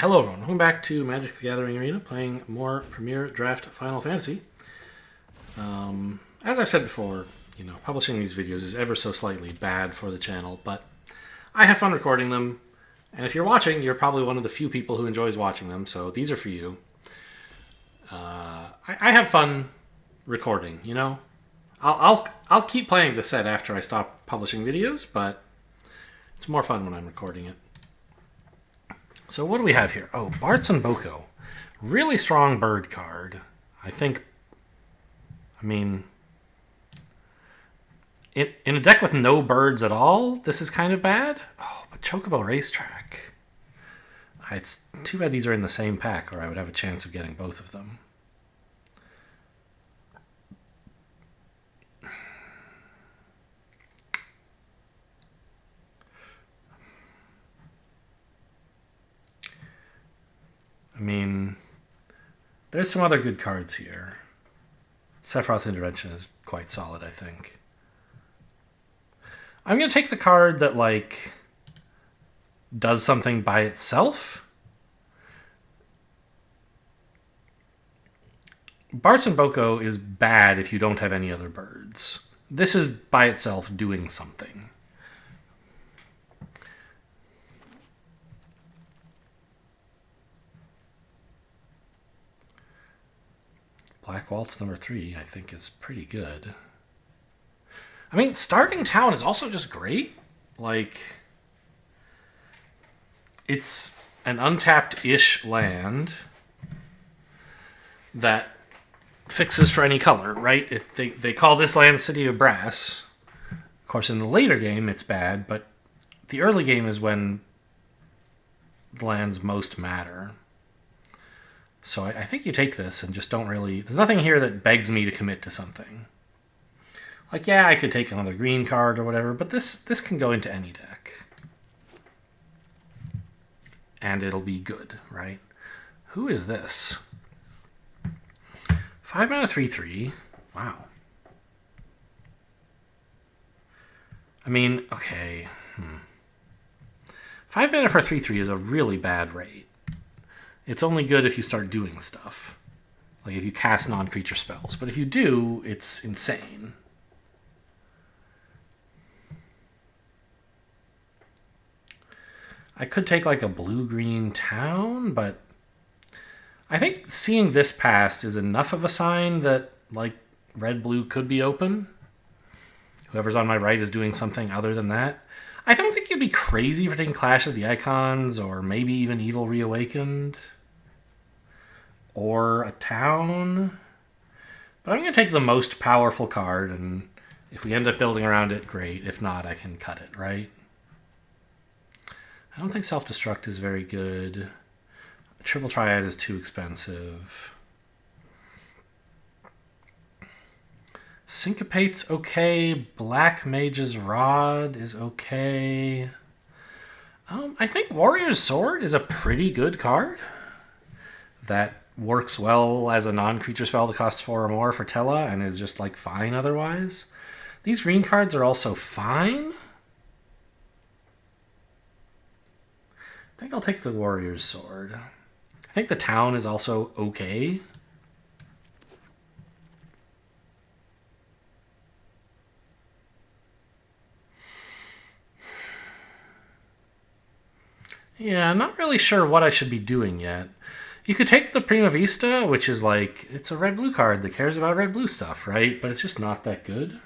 Hello everyone, welcome back to Magic the Gathering Arena, playing more Premier Draft Final Fantasy. As I've said before, publishing these videos is ever so slightly bad for the channel, but I have fun recording them, and if you're watching, you're probably one of the few people who enjoys watching them, so these are for you. I have fun recording, I'll keep playing the set after I stop publishing videos, but it's more fun when I'm recording it. So what do we have here? Oh, Bartz and Boko. Really strong bird card. In a deck with no birds at all, this is kind of bad. Oh, but Chocobo Racetrack. It's too bad these are in the same pack, or I would have a chance of getting both of them. There's some other good cards here. Sephiroth's Intervention is quite solid, I think. I'm going to take the card that, does something by itself. Bartz and Boko is bad if you don't have any other birds. This is by itself doing something. Black Waltz number 3, I think, is pretty good. Starting Town is also just great. It's an untapped-ish land that fixes for any color, right? They call this land City of Brass. Of course, in the later game, it's bad, but the early game is when the lands most matter. So I think you take this and just don't really... There's nothing here that begs me to commit to something. Yeah, I could take another green card or whatever, but this can go into any deck. And it'll be good, right? Who is this? 5 mana 3/3. Wow. Okay. 5 mana for 3/3 is a really bad rate. It's only good if you start doing stuff. If you cast non-creature spells. But if you do, it's insane. I could take a blue-green town, but I think seeing this past is enough of a sign that, red-blue could be open. Whoever's on my right is doing something other than that. I don't think you'd be crazy for taking Clash of the Icons, or maybe even Evil Reawakened, or a town. But I'm going to take the most powerful card, and if we end up building around it, great. If not, I can cut it, right? I don't think Self-Destruct is very good. Triple Triad is too expensive. Syncopate's okay. Black Mage's Rod is okay. I think Warrior's Sword is a pretty good card that works well as a non-creature spell that costs 4 or more for Tella and is just fine otherwise. These green cards are also fine. I think I'll take the Warrior's Sword. I think the town is also okay. Yeah, I'm not really sure what I should be doing yet. You could take the Prima Vista, which is it's a red-blue card that cares about red-blue stuff, right? But it's just not that good.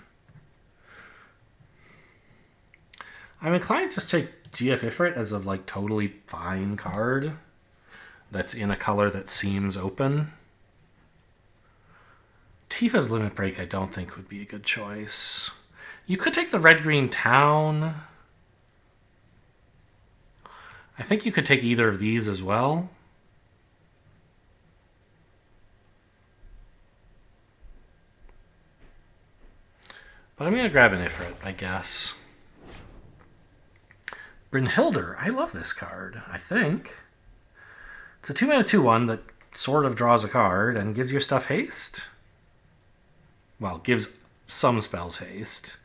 I'm inclined to just take GF Ifrit as a totally fine card that's in a color that seems open. Tifa's Limit Break I don't think would be a good choice. You could take the red-green town. I think you could take either of these as well. But I'm going to grab an Ifrit, I guess. Brynhildr. I love this card, I think. It's a 2 mana 2/1 that sort of draws a card and gives your stuff haste. Well, gives some spells haste.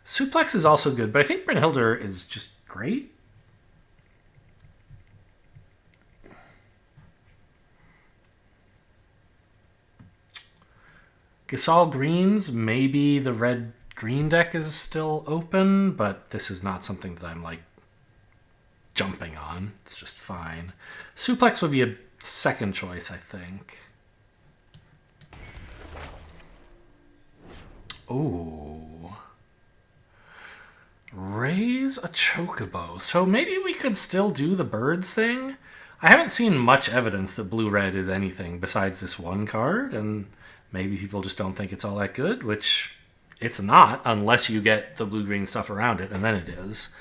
Suplex is also good, but I think Brynhildr is just great. It's all greens. Maybe the red-green deck is still open, but this is not something that I'm like jumping on. It's just fine. Suplex would be a second choice, I think. Ooh. Raise a Chocobo. So maybe we could still do the birds thing. I haven't seen much evidence that blue-red is anything besides this one card, and maybe people just don't think it's all that good, which it's not unless you get the blue-green stuff around it, and then it is.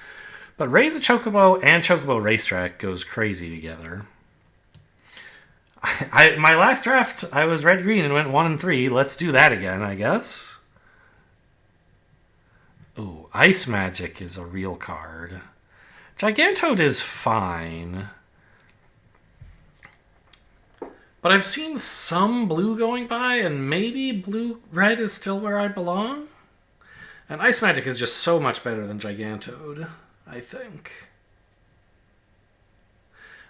But Raise a Chocobo and Chocobo Racetrack goes crazy together. My last draft, I was red-green and went 1 and 3. Let's do that again, I guess. Ooh, Ice Magic is a real card. Gigantoad is fine. But I've seen some blue going by, and maybe blue-red is still where I belong. And Ice Magic is just so much better than Gigantoad, I think.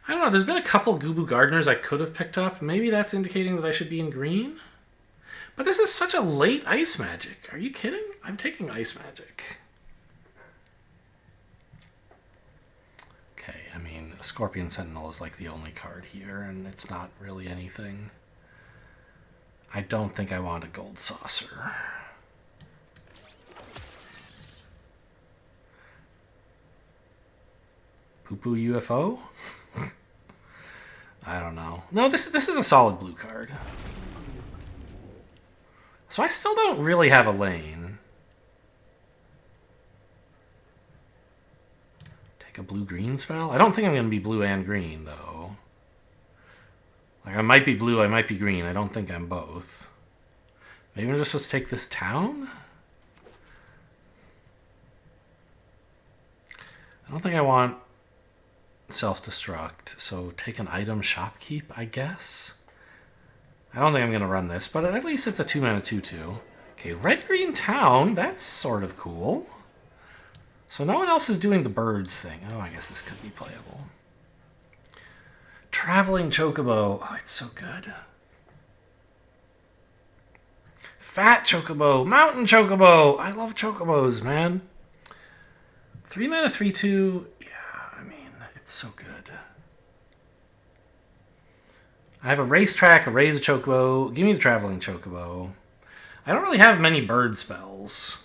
I don't know, there's been a couple Gubu Gardeners I could have picked up. Maybe that's indicating that I should be in green. But this is such a late Ice Magic. Are you kidding? I'm taking Ice Magic. Okay, I mean, Scorpion Sentinel is like the only card here, and it's not really anything. I don't think I want a Gold Saucer. Poo-poo UFO? I don't know. No, this is a solid blue card. So I still don't really have a lane. Take a blue-green spell? I don't think I'm going to be blue and green, though. Like, I might be blue, I might be green. I don't think I'm both. Maybe I'm just supposed to take this town? I don't think I want self-destruct, so take an item shopkeep, I guess? I don't think I'm going to run this, but at least it's a 2-mana 2/2. Okay, red-green town, that's sort of cool. So no one else is doing the birds thing. Oh, I guess this could be playable. Traveling Chocobo. Oh, it's so good. Fat Chocobo. Mountain Chocobo. I love Chocobos, man. 3-mana 3/2. Yeah, I mean, it's so good. I have a Racetrack, a Raise a Chocobo. Give me the Traveling Chocobo. I don't really have many bird spells.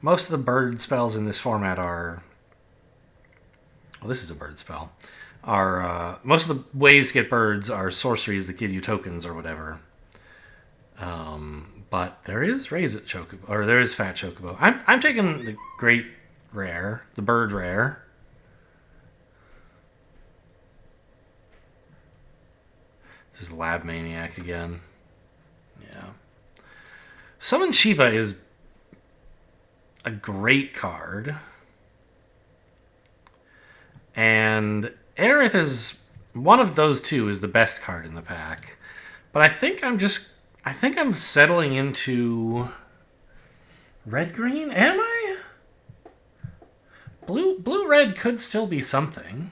Most of the bird spells in this format are... Well, this is a bird spell. Most of the ways to get birds are sorceries that give you tokens or whatever. But there is Raise It Chocobo, or there is Fat Chocobo. I'm taking the Great Rare, the Bird Rare. This is Lab Maniac again. Yeah. Summon Shiva is a great card. And Aerith is one of those two is the best card in the pack. But I think I'm settling into red-green. Am I? Blue-red could still be something.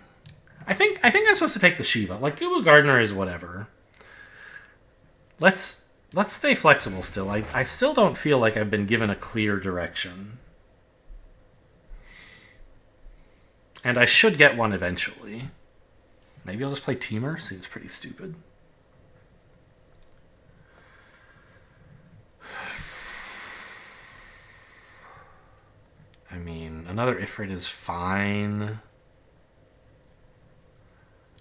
I think I'm supposed to take the Shiva. Like, Gubu Gardener is whatever. Let's stay flexible still. I still don't feel like I've been given a clear direction. And I should get one eventually. Maybe I'll just play Teamer. Seems pretty stupid. I mean, another Ifrit is fine.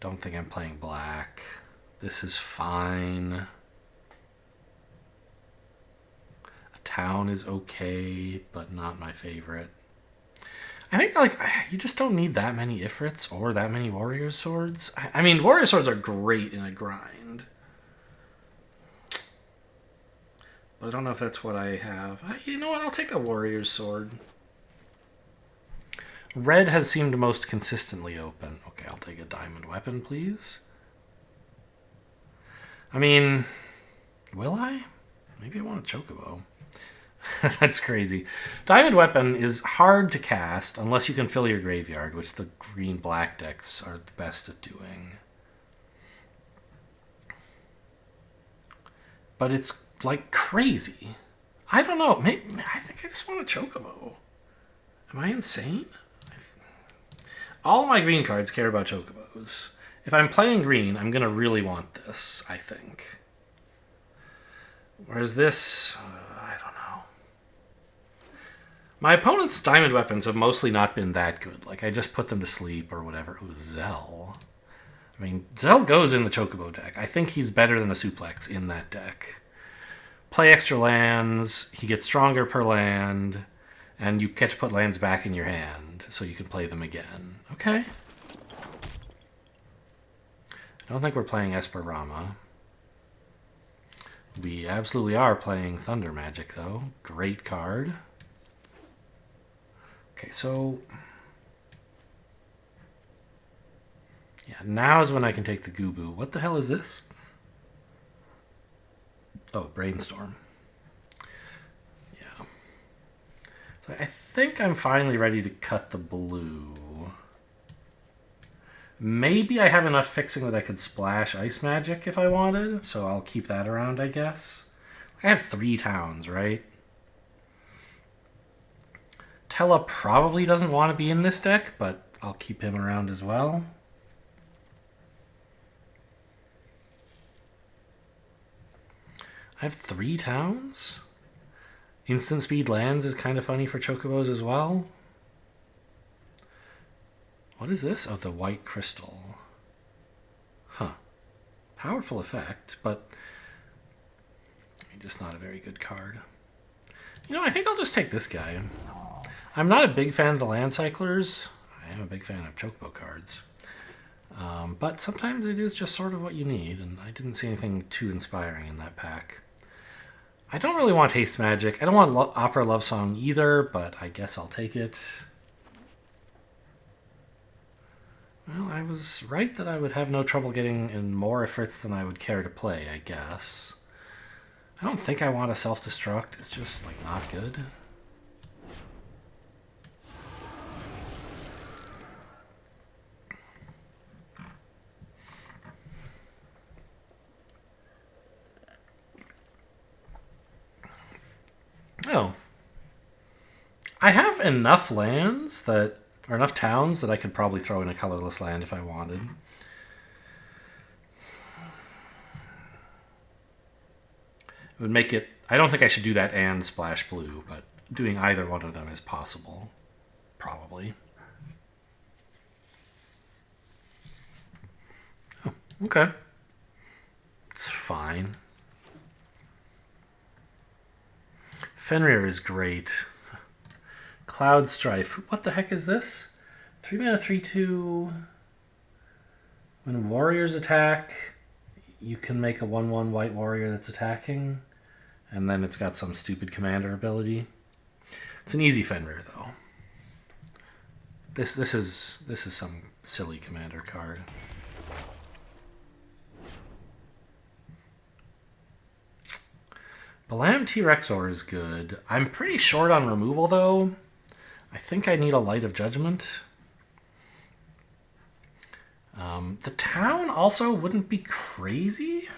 Don't think I'm playing black. This is fine. A town is okay, but not my favorite. I think, like, you just don't need that many Ifrits or that many Warrior Swords. I mean, Warrior Swords are great in a grind. But I don't know if that's what I have. You know what? I'll take a Warrior Sword. Red has seemed most consistently open. Okay, I'll take a Diamond Weapon, please. I mean, will I? Maybe I want a Chocobo. That's crazy. Diamond Weapon is hard to cast unless you can fill your graveyard, which the green-black decks are the best at doing. But it's like crazy. I don't know. Maybe, I think I just want a Chocobo. Am I insane? All my green cards care about Chocobos. If I'm playing green, I'm going to really want this, I think. Whereas this, I don't know. My opponent's diamond weapons have mostly not been that good. Like, I just put them to sleep or whatever. Ooh, Zell. I mean, Zell goes in the Chocobo deck. I think he's better than a Suplex in that deck. Play extra lands, he gets stronger per land, and you get to put lands back in your hand so you can play them again. Okay. I don't think we're playing Esperama. We absolutely are playing Thunder Magic, though. Great card. Okay, so... yeah, now is when I can take the Gubu. What the hell is this? Oh, Brainstorm. Yeah. So I think I'm finally ready to cut the blue. Maybe I have enough fixing that I could splash Ice Magic if I wanted, so I'll keep that around, I guess. I have 3 towns, right? Tella probably doesn't want to be in this deck, but I'll keep him around as well. I have 3 towns? Instant speed lands is kind of funny for Chocobos as well. What is this? Oh, the white crystal. Huh. Powerful effect, but just not a very good card. You know, I think I'll just take this guy. I'm not a big fan of the land cyclers. I am a big fan of Chocobo cards. But sometimes it is just sort of what you need, and I didn't see anything too inspiring in that pack. I don't really want Haste Magic. I don't want Opera Love Song either, but I guess I'll take it. Well, I was right that I would have no trouble getting in more Ifrits than I would care to play, I guess. I don't think I want a Self-Destruct. It's just, like, not good. Oh. I have enough lands that... or enough towns that I could probably throw in a colorless land if I wanted. It would make it... I don't think I should do that and splash blue, but doing either one of them is possible. Probably. Oh, okay. It's fine. Fenrir is great. Cloud Strife. What the heck is this? 3 mana, 3/2. When warriors attack, you can make a 1/1 white warrior that's attacking, and then it's got some stupid commander ability. It's an easy Fenrir though. This is some silly commander card. Balam T-Rexor is good. I'm pretty short on removal though. I think I need a Light of Judgment. The town also wouldn't be crazy.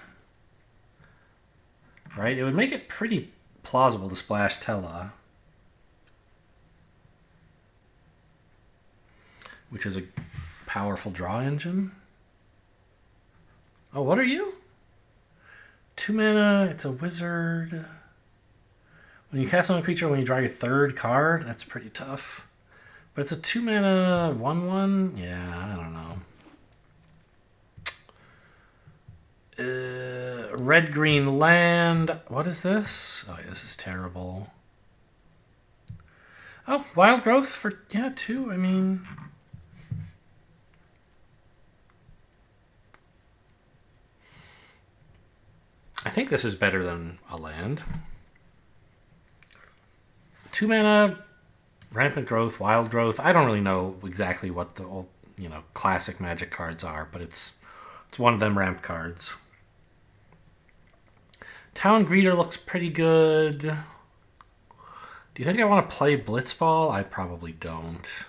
Right? It would make it pretty plausible to splash Tella. Which is a powerful draw engine. Oh, what are you? 2 mana, it's a wizard. When you cast on a creature, when you draw your 3rd card, that's pretty tough. But it's a 2 mana 1/1? Yeah, I don't know. Red-green land. What is this? Oh, yeah, this is terrible. Oh, wild growth for, yeah, 2. I mean... I think this is better than a land. 2 mana, rampant growth, wild growth. I don't really know exactly what the old, classic Magic cards are, but it's one of them ramp cards. Town Greeter looks pretty good. Do you think I want to play Blitzball? I probably don't.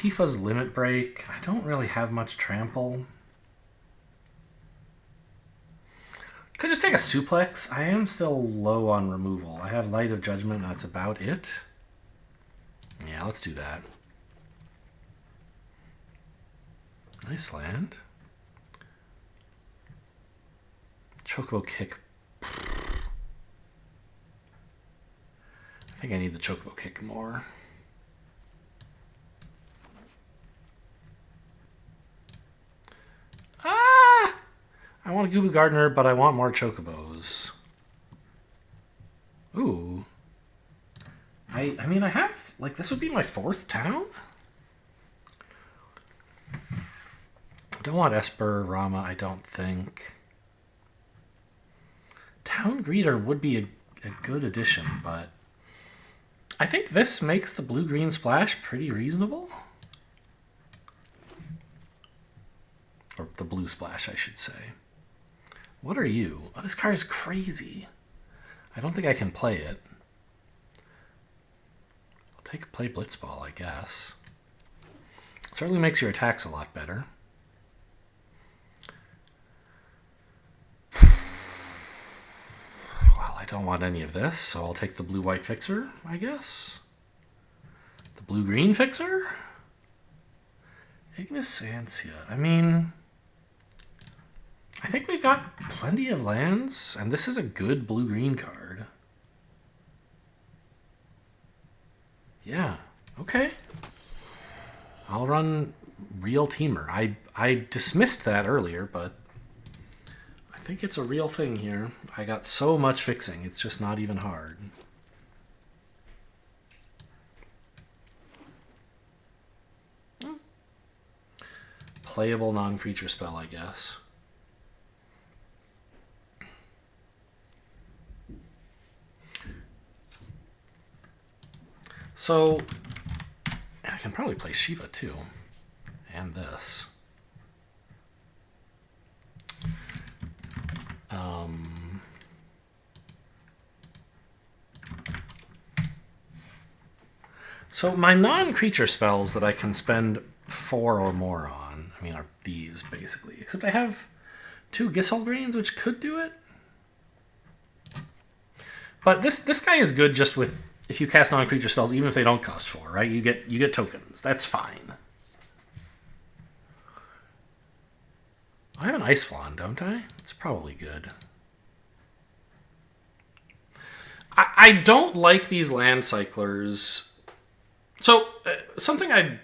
Tifa's Limit Break. I don't really have much trample. Could just take a suplex. I am still low on removal. I have Light of Judgment, and that's about it. Yeah, let's do that. Nice land. Chocobo Kick. I think I need the Chocobo Kick more. Ah! I want a Gooby Gardener, but I want more Chocobos. Ooh. I mean, I have, like, this would be my 4th town? I don't want Esper, Rama, I don't think. Town Greeter would be a good addition, but I think this makes the blue-green splash pretty reasonable. Or the blue splash, I should say. What are you? Oh, this card is crazy. I don't think I can play it. I'll play Blitzball, I guess. Certainly makes your attacks a lot better. Well, I don't want any of this, so I'll take the blue-white fixer, I guess. The blue-green fixer? Ignis Ansia. I mean, I think we've got plenty of lands, and this is a good blue-green card. Yeah, okay. I'll run Real Teamer. I dismissed that earlier, but I think it's a real thing here. I got so much fixing, it's just not even hard. Playable non-creature spell, I guess. So, I can probably play Shiva too. And this. So my non-creature spells that I can spend 4 or more on, I mean, are these basically. Except I have 2 Gisel Greens, which could do it. But this guy is good just with, if you cast non-creature spells, even if they don't cost 4, right? You get tokens. That's fine. I have an Ice Wand, don't I? It's probably good. I don't like these land cyclers. So, something I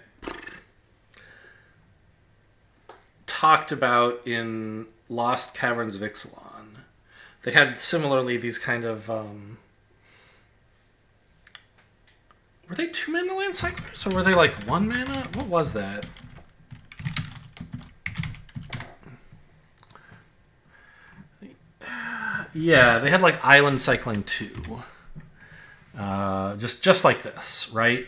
talked about in Lost Caverns of Ixalan, they had similarly these kind of... were they 2 mana land cyclers? Or were they like 1 mana? What was that? Yeah, they had like Island Cycling 2. Just like this, right?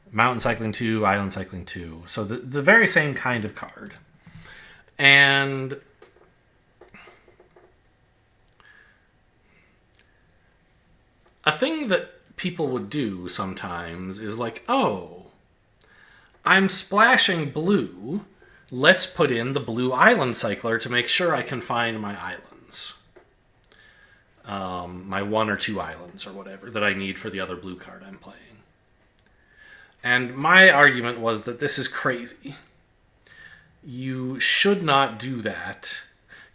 Mountain Cycling 2, Island Cycling 2. So the very same kind of card. And a thing that people would do sometimes is like, oh, I'm splashing blue. Let's put in the blue Island Cycler to make sure I can find my islands. My 1 or 2 islands or whatever that I need for the other blue card I'm playing. And my argument was that this is crazy. You should not do that.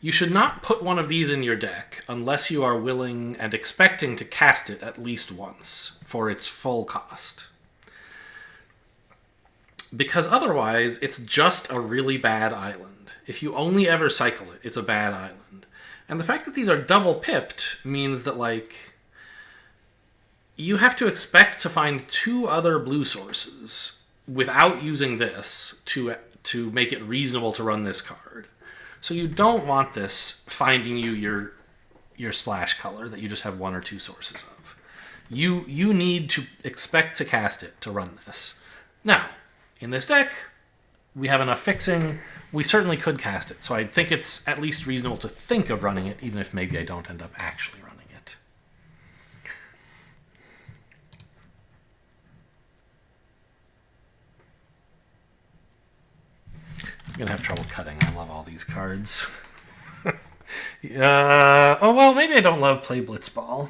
You should not put one of these in your deck unless you are willing and expecting to cast it at least once for its full cost. Because otherwise, it's just a really bad island. If you only ever cycle it, it's a bad island. And the fact that these are double pipped means that, like, you have to expect to find 2 other blue sources without using this to make it reasonable to run this card. So you don't want this finding you your splash color that you just have 1 or 2 sources of. You need to expect to cast it to run this. Now, in this deck, we have enough fixing. We certainly could cast it, so I think it's at least reasonable to think of running it, even if maybe I don't end up actually running it. I'm gonna have trouble cutting. I love all these cards. Oh, well, maybe I don't love Play Blitzball.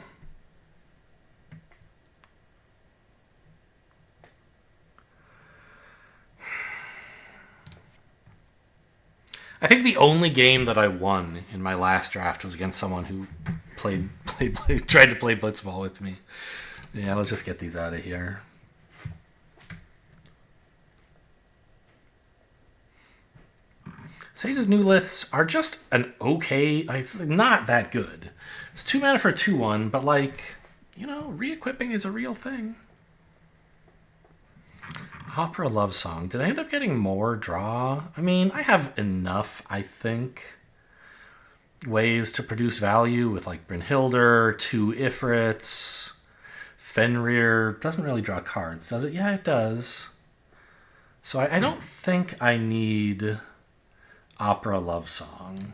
I think the only game that I won in my last draft was against someone who tried to play Blitzball with me. Yeah, let's just get these out of here. Sage's new liths are just an okay... It's not that good. It's 2 mana for a 2/1, but like, you know, re-equipping is a real thing. Opera Love Song. Did I end up getting more draw? I mean, I have enough, I think, ways to produce value with like Brynhildr, 2 Ifrits, Fenrir. Doesn't really draw cards, does it? Yeah, it does. So I don't think I need Opera Love Song.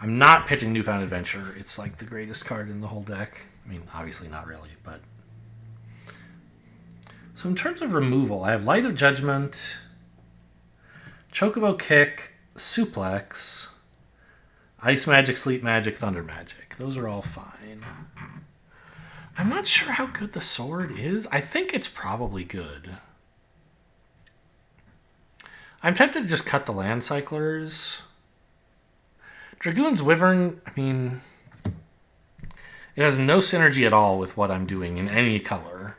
I'm not pitching Newfound Adventure. It's like the greatest card in the whole deck. I mean, obviously not really, but... So in terms of removal, I have Light of Judgment, Chocobo Kick, Suplex, Ice Magic, Sleep Magic, Thunder Magic. Those are all fine. I'm not sure how good the sword is. I think it's probably good. I'm tempted to just cut the land cyclers. Dragoon's Wyvern, I mean, it has no synergy at all with what I'm doing in any color,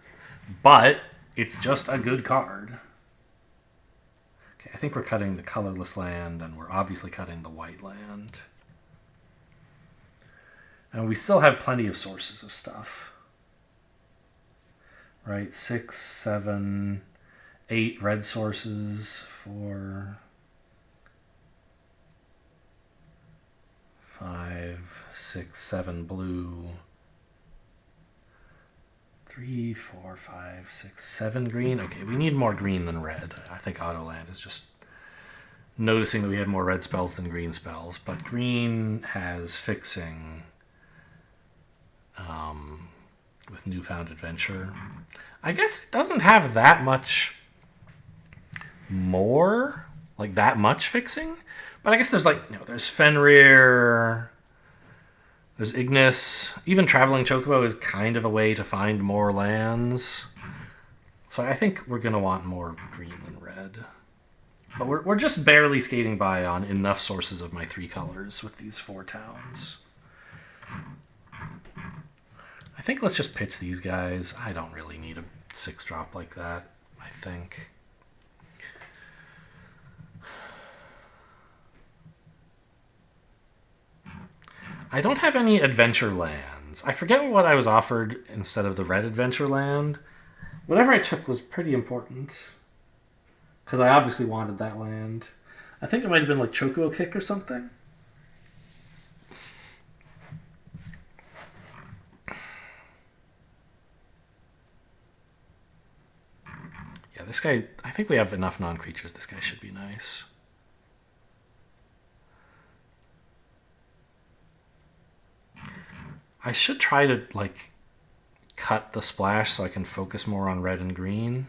but it's just a good card. Okay, I think we're cutting the colorless land, and we're obviously cutting the white land. And we still have plenty of sources of stuff. Right, 6, 7, 8 red sources for 5, 6, 7 blue, 3, 4, 5, 6, 7 green. Okay, we need more green than red. I think Autoland is just noticing that we have more red spells than green spells, but green has fixing with Newfound Adventure. I guess it doesn't have that much more, like that much fixing, but I guess there's like, you know, there's Fenrir, there's Ignis, even Traveling Chocobo is kind of a way to find more lands. So I think we're going to want more green than red. But we're just barely skating by on enough sources of my 3 colors with these 4 towns. I think let's just pitch these guys. I don't really need a 6-drop like that, I think. I don't have any adventure lands. I forget what I was offered instead of the red adventure land. Whatever I took was pretty important, because I obviously wanted that land. I think it might have been like Chocobo Kick or something. Yeah, this guy, I think we have enough non-creatures. This guy should be nice. I should try to, like, cut the splash so I can focus more on red and green.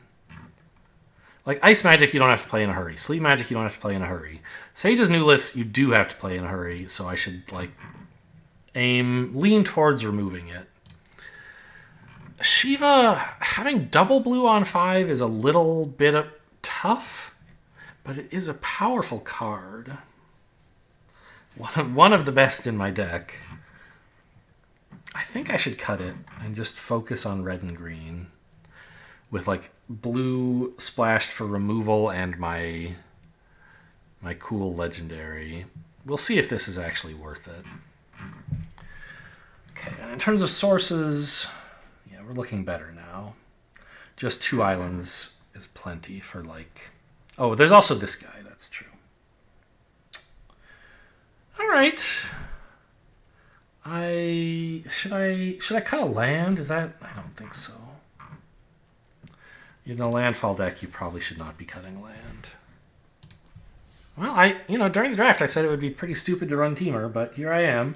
Like, Ice Magic, you don't have to play in a hurry. Sleep Magic, you don't have to play in a hurry. Sage's new list, you do have to play in a hurry, so I should, like, lean towards removing it. Shiva, having double blue on 5 is a little bit tough, but it is a powerful card. One of the best in my deck. I think I should cut it and just focus on red and green with like blue splashed for removal and my cool legendary. We'll see if this is actually worth it. Okay, and in terms of sources, yeah, we're looking better now. Just 2 islands is plenty for like... Oh, there's also this guy, that's true. All right. Should I cut a land? Is that... I don't think so. In a landfall deck, you probably should not be cutting land. Well, during the draft, I said it would be pretty stupid to run Teamer, but here I am.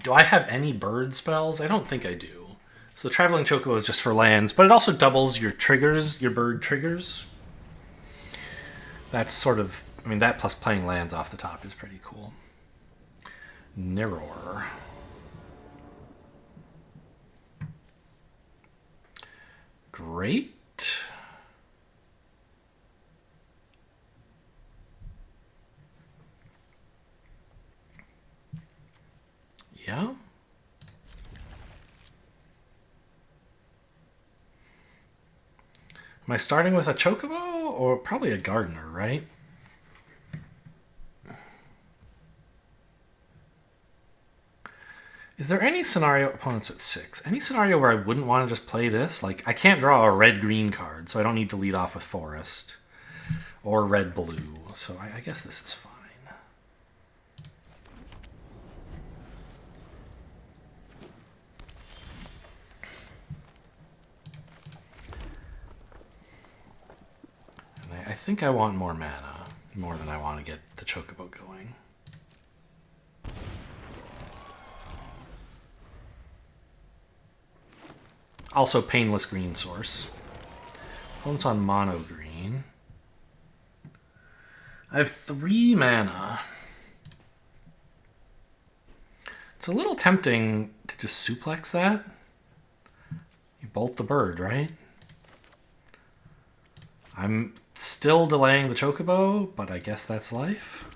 Do I have any bird spells? I don't think I do. So the Traveling Chocobo is just for lands, but it also doubles your triggers, your bird triggers. That's sort of, I mean, that plus playing lands off the top is pretty cool. Narrower. Great. Yeah. Am I starting with a Chocobo or probably a Gardener, right? Is there any scenario, opponents at 6, any scenario where I wouldn't want to just play this? Like, I can't draw a red-green card, so I don't need to lead off with Forest. Or red-blue, so I guess this is fine. And I think I want more mana, more than I want to get the Chocobo going. Also, painless green source. Opponent's on mono green. I have 3 mana. It's a little tempting to just suplex that. You bolt the bird, right? I'm still delaying the Chocobo, but I guess that's life.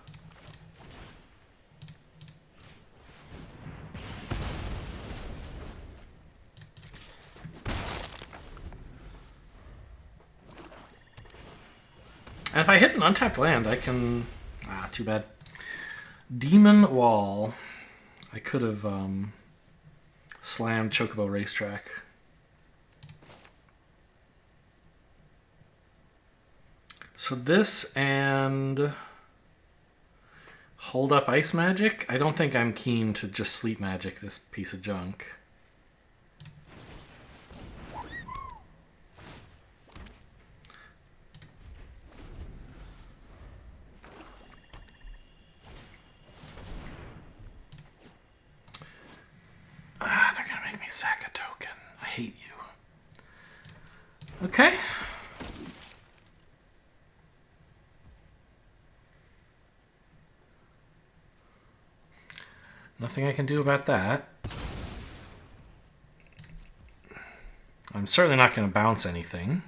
And if I hit an untapped land, I can... Ah, too bad. Demon Wall. I could have slammed Chocobo Racetrack. So this and... Hold up Ice Magic? I don't think I'm keen to just Sleep Magic this piece of junk. They're gonna make me sack a token. I hate you. Okay. Nothing I can do about that. I'm certainly not going to bounce anything.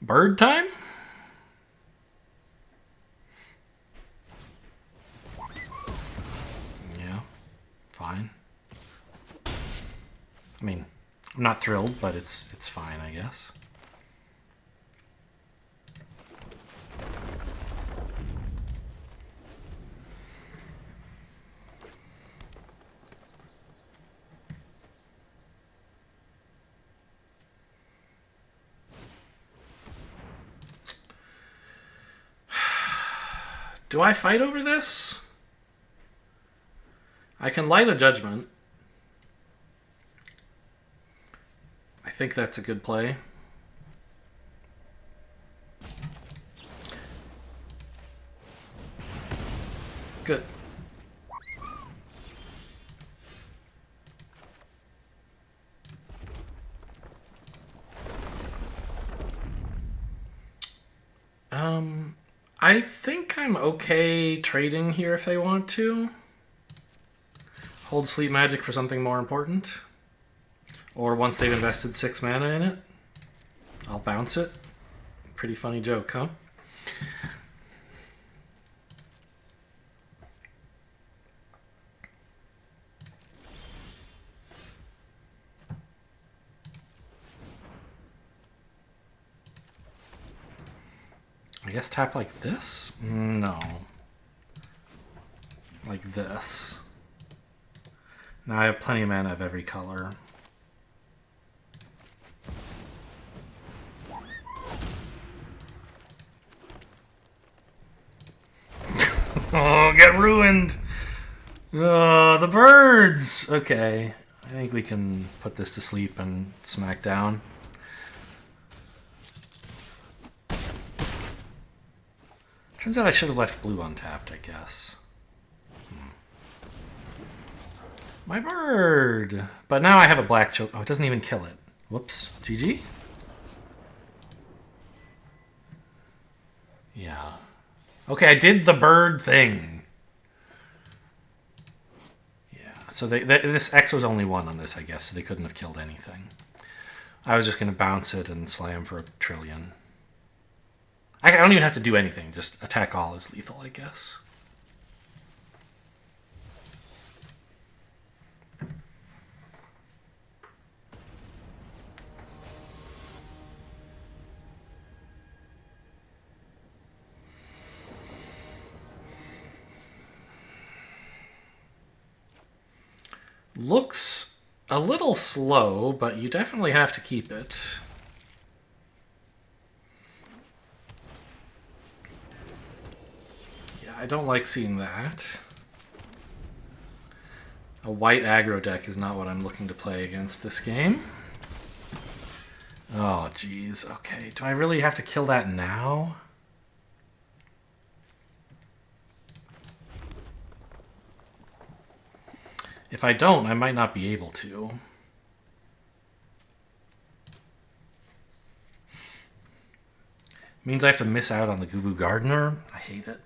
Bird time? Yeah, fine. I mean, I'm not thrilled, but it's fine, I guess. Do I fight over this? I can light a Judgment. I think that's a good play. Good. I think I'm okay trading here if they want to. Hold Sleep Magic for something more important. Or once they've invested 6 mana in it, I'll bounce it. Pretty funny joke, huh? I guess tap like this? No. Like this. Now I have plenty of mana of every color. Oh, get ruined! Oh, the birds! Okay. I think we can put this to sleep and smack down. Turns out I should have left blue untapped, I guess. My bird! But now I have a black choke. Oh, it doesn't even kill it. Whoops. GG? Yeah. Okay, I did the bird thing. Yeah, so this X was only 1 on this, I guess, so they couldn't have killed anything. I was just going to bounce it and slam for a trillion. I don't even have to do anything. Just attack all is lethal, I guess. Looks a little slow, but you definitely have to keep it. Yeah, I don't like seeing that. A white aggro deck is not what I'm looking to play against this game. Oh, geez. Okay, do I really have to kill that now? If I don't, I might not be able to. Means I have to miss out on the Goo Goo Gardener. I hate it.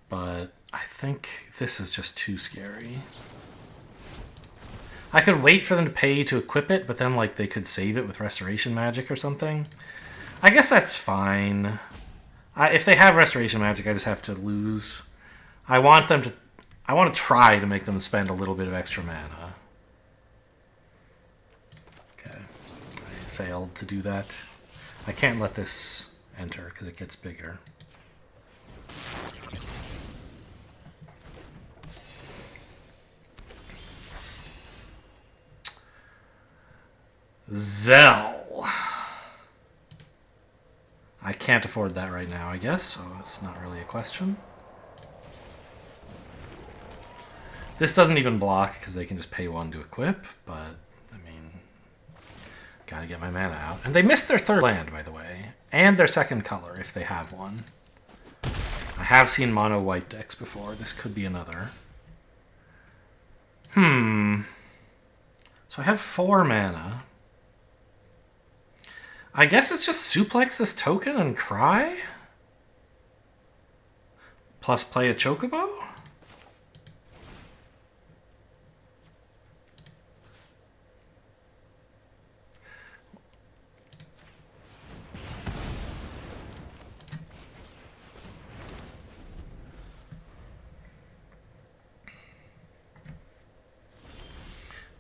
But I think this is just too scary. I could wait for them to pay to equip it, but then like they could save it with Restoration Magic or something. I guess that's fine. If they have Restoration Magic, I just have to lose. I want to try to make them spend a little bit of extra mana. Okay. I failed to do that. I can't let this enter because it gets bigger. Zell. I can't afford that right now, I guess, so it's not really a question. This doesn't even block because they can just pay 1 to equip, but, I mean, gotta get my mana out. And they missed their 3rd land, by the way, and their 2nd color, if they have one. I have seen mono white decks before. This could be another. So I have 4 mana. I guess it's just suplex this token and cry? Plus play a Chocobo?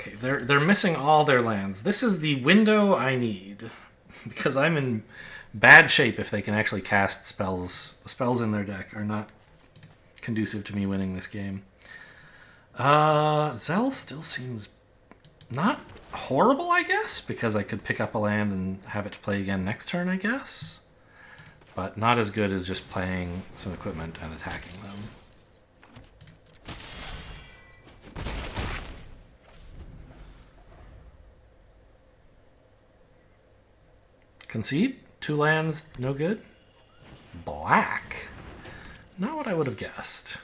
Okay, they're missing all their lands. This is the window I need. Because I'm in bad shape if they can actually cast spells. The spells in their deck are not conducive to me winning this game. Zell still seems not horrible, I guess, because I could pick up a land and have it to play again next turn, I guess. But not as good as just playing some equipment and attacking them. Concede? 2 lands, no good? Black? Not what I would have guessed.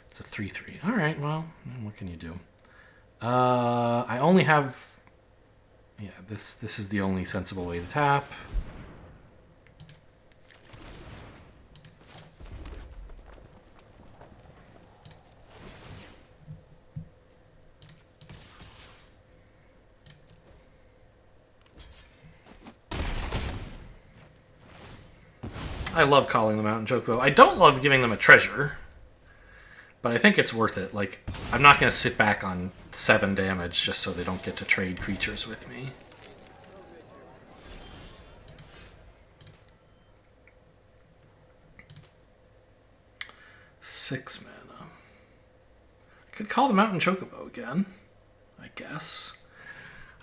It's a 3/3. Alright, well, what can you do? I only have... Yeah, this is the only sensible way to tap. I love calling them out in Chocobo. I don't love giving them a treasure, but I think it's worth it. Like, I'm not going to sit back on 7 damage just so they don't get to trade creatures with me. Six mana. I could call them out in Chocobo again, I I guess.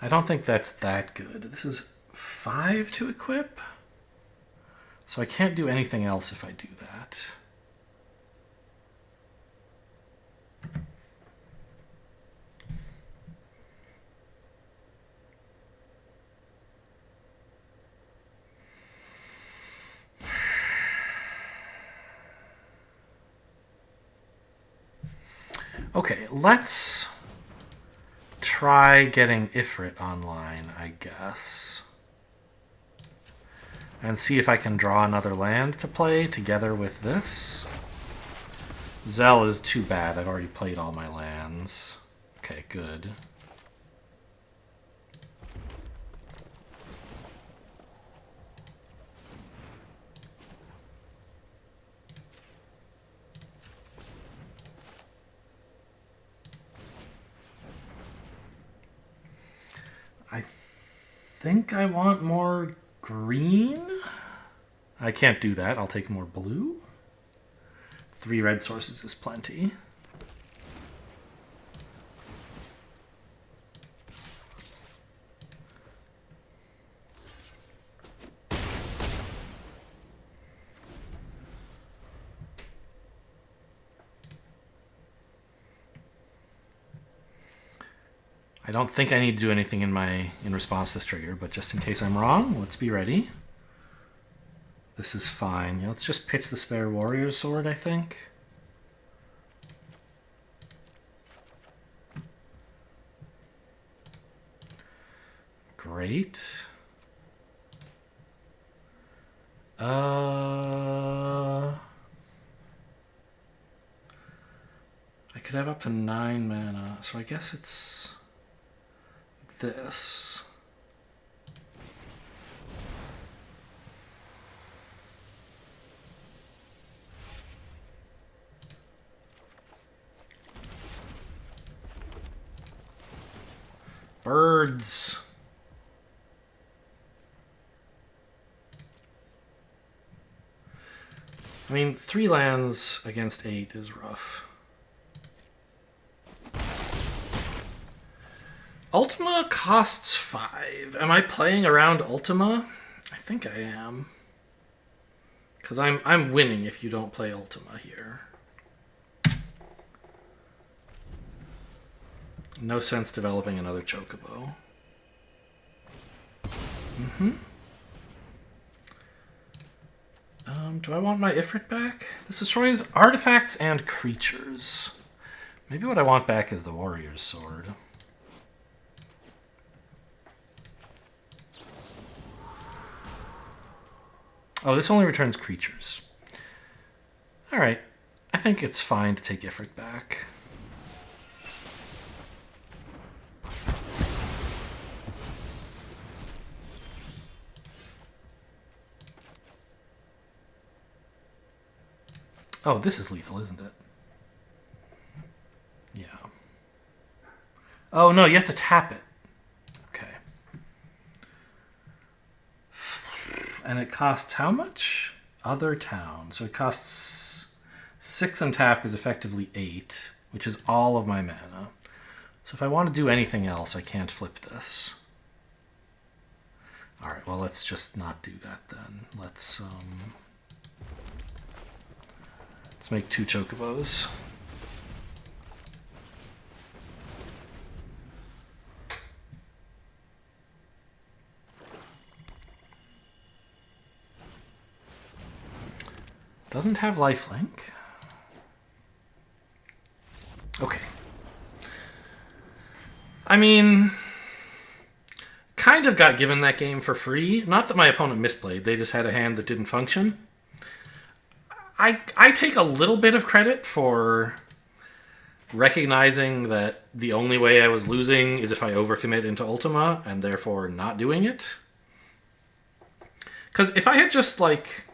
I don't think that's that good. This is 5 to equip. So I can't do anything else if I do that. Okay, let's try getting Ifrit online, I guess. And see if I can draw another land to play together with this. Zell is too bad. I've already played all my lands. Okay, good. I think I want more green? I can't do that. I'll take more blue. 3 red sources is plenty. I don't think I need to do anything in response to this trigger, but just in case I'm wrong, let's be ready. This is fine. Yeah, let's just pitch the spare warrior's sword, I think. Great. I could have up to 9 mana, so I guess it's this. Birds. I mean, 3 lands against 8 is rough. Ultima costs 5. Am I playing around Ultima? I think I am. Because I'm winning if you don't play Ultima here. No sense developing another Chocobo. Do I want my Ifrit back? This destroys artifacts and creatures. Maybe what I want back is the warrior's sword. Oh, this only returns creatures. Alright. I think it's fine to take Ifrit back. Oh, this is lethal, isn't it? Yeah. Oh, no, you have to tap it. Okay. And it costs how much? Other town. So it costs 6 and tap is effectively 8, which is all of my mana. So if I want to do anything else, I can't flip this. Alright, well, let's just not do that then. Let's make 2 Chocobos. Doesn't have lifelink. Okay. I mean, kind of got given that game for free. Not that my opponent misplayed. They just had a hand that didn't function. I take a little bit of credit for recognizing that the only way I was losing is if I overcommit into Ultima, and therefore not doing it. Because if I had just, like,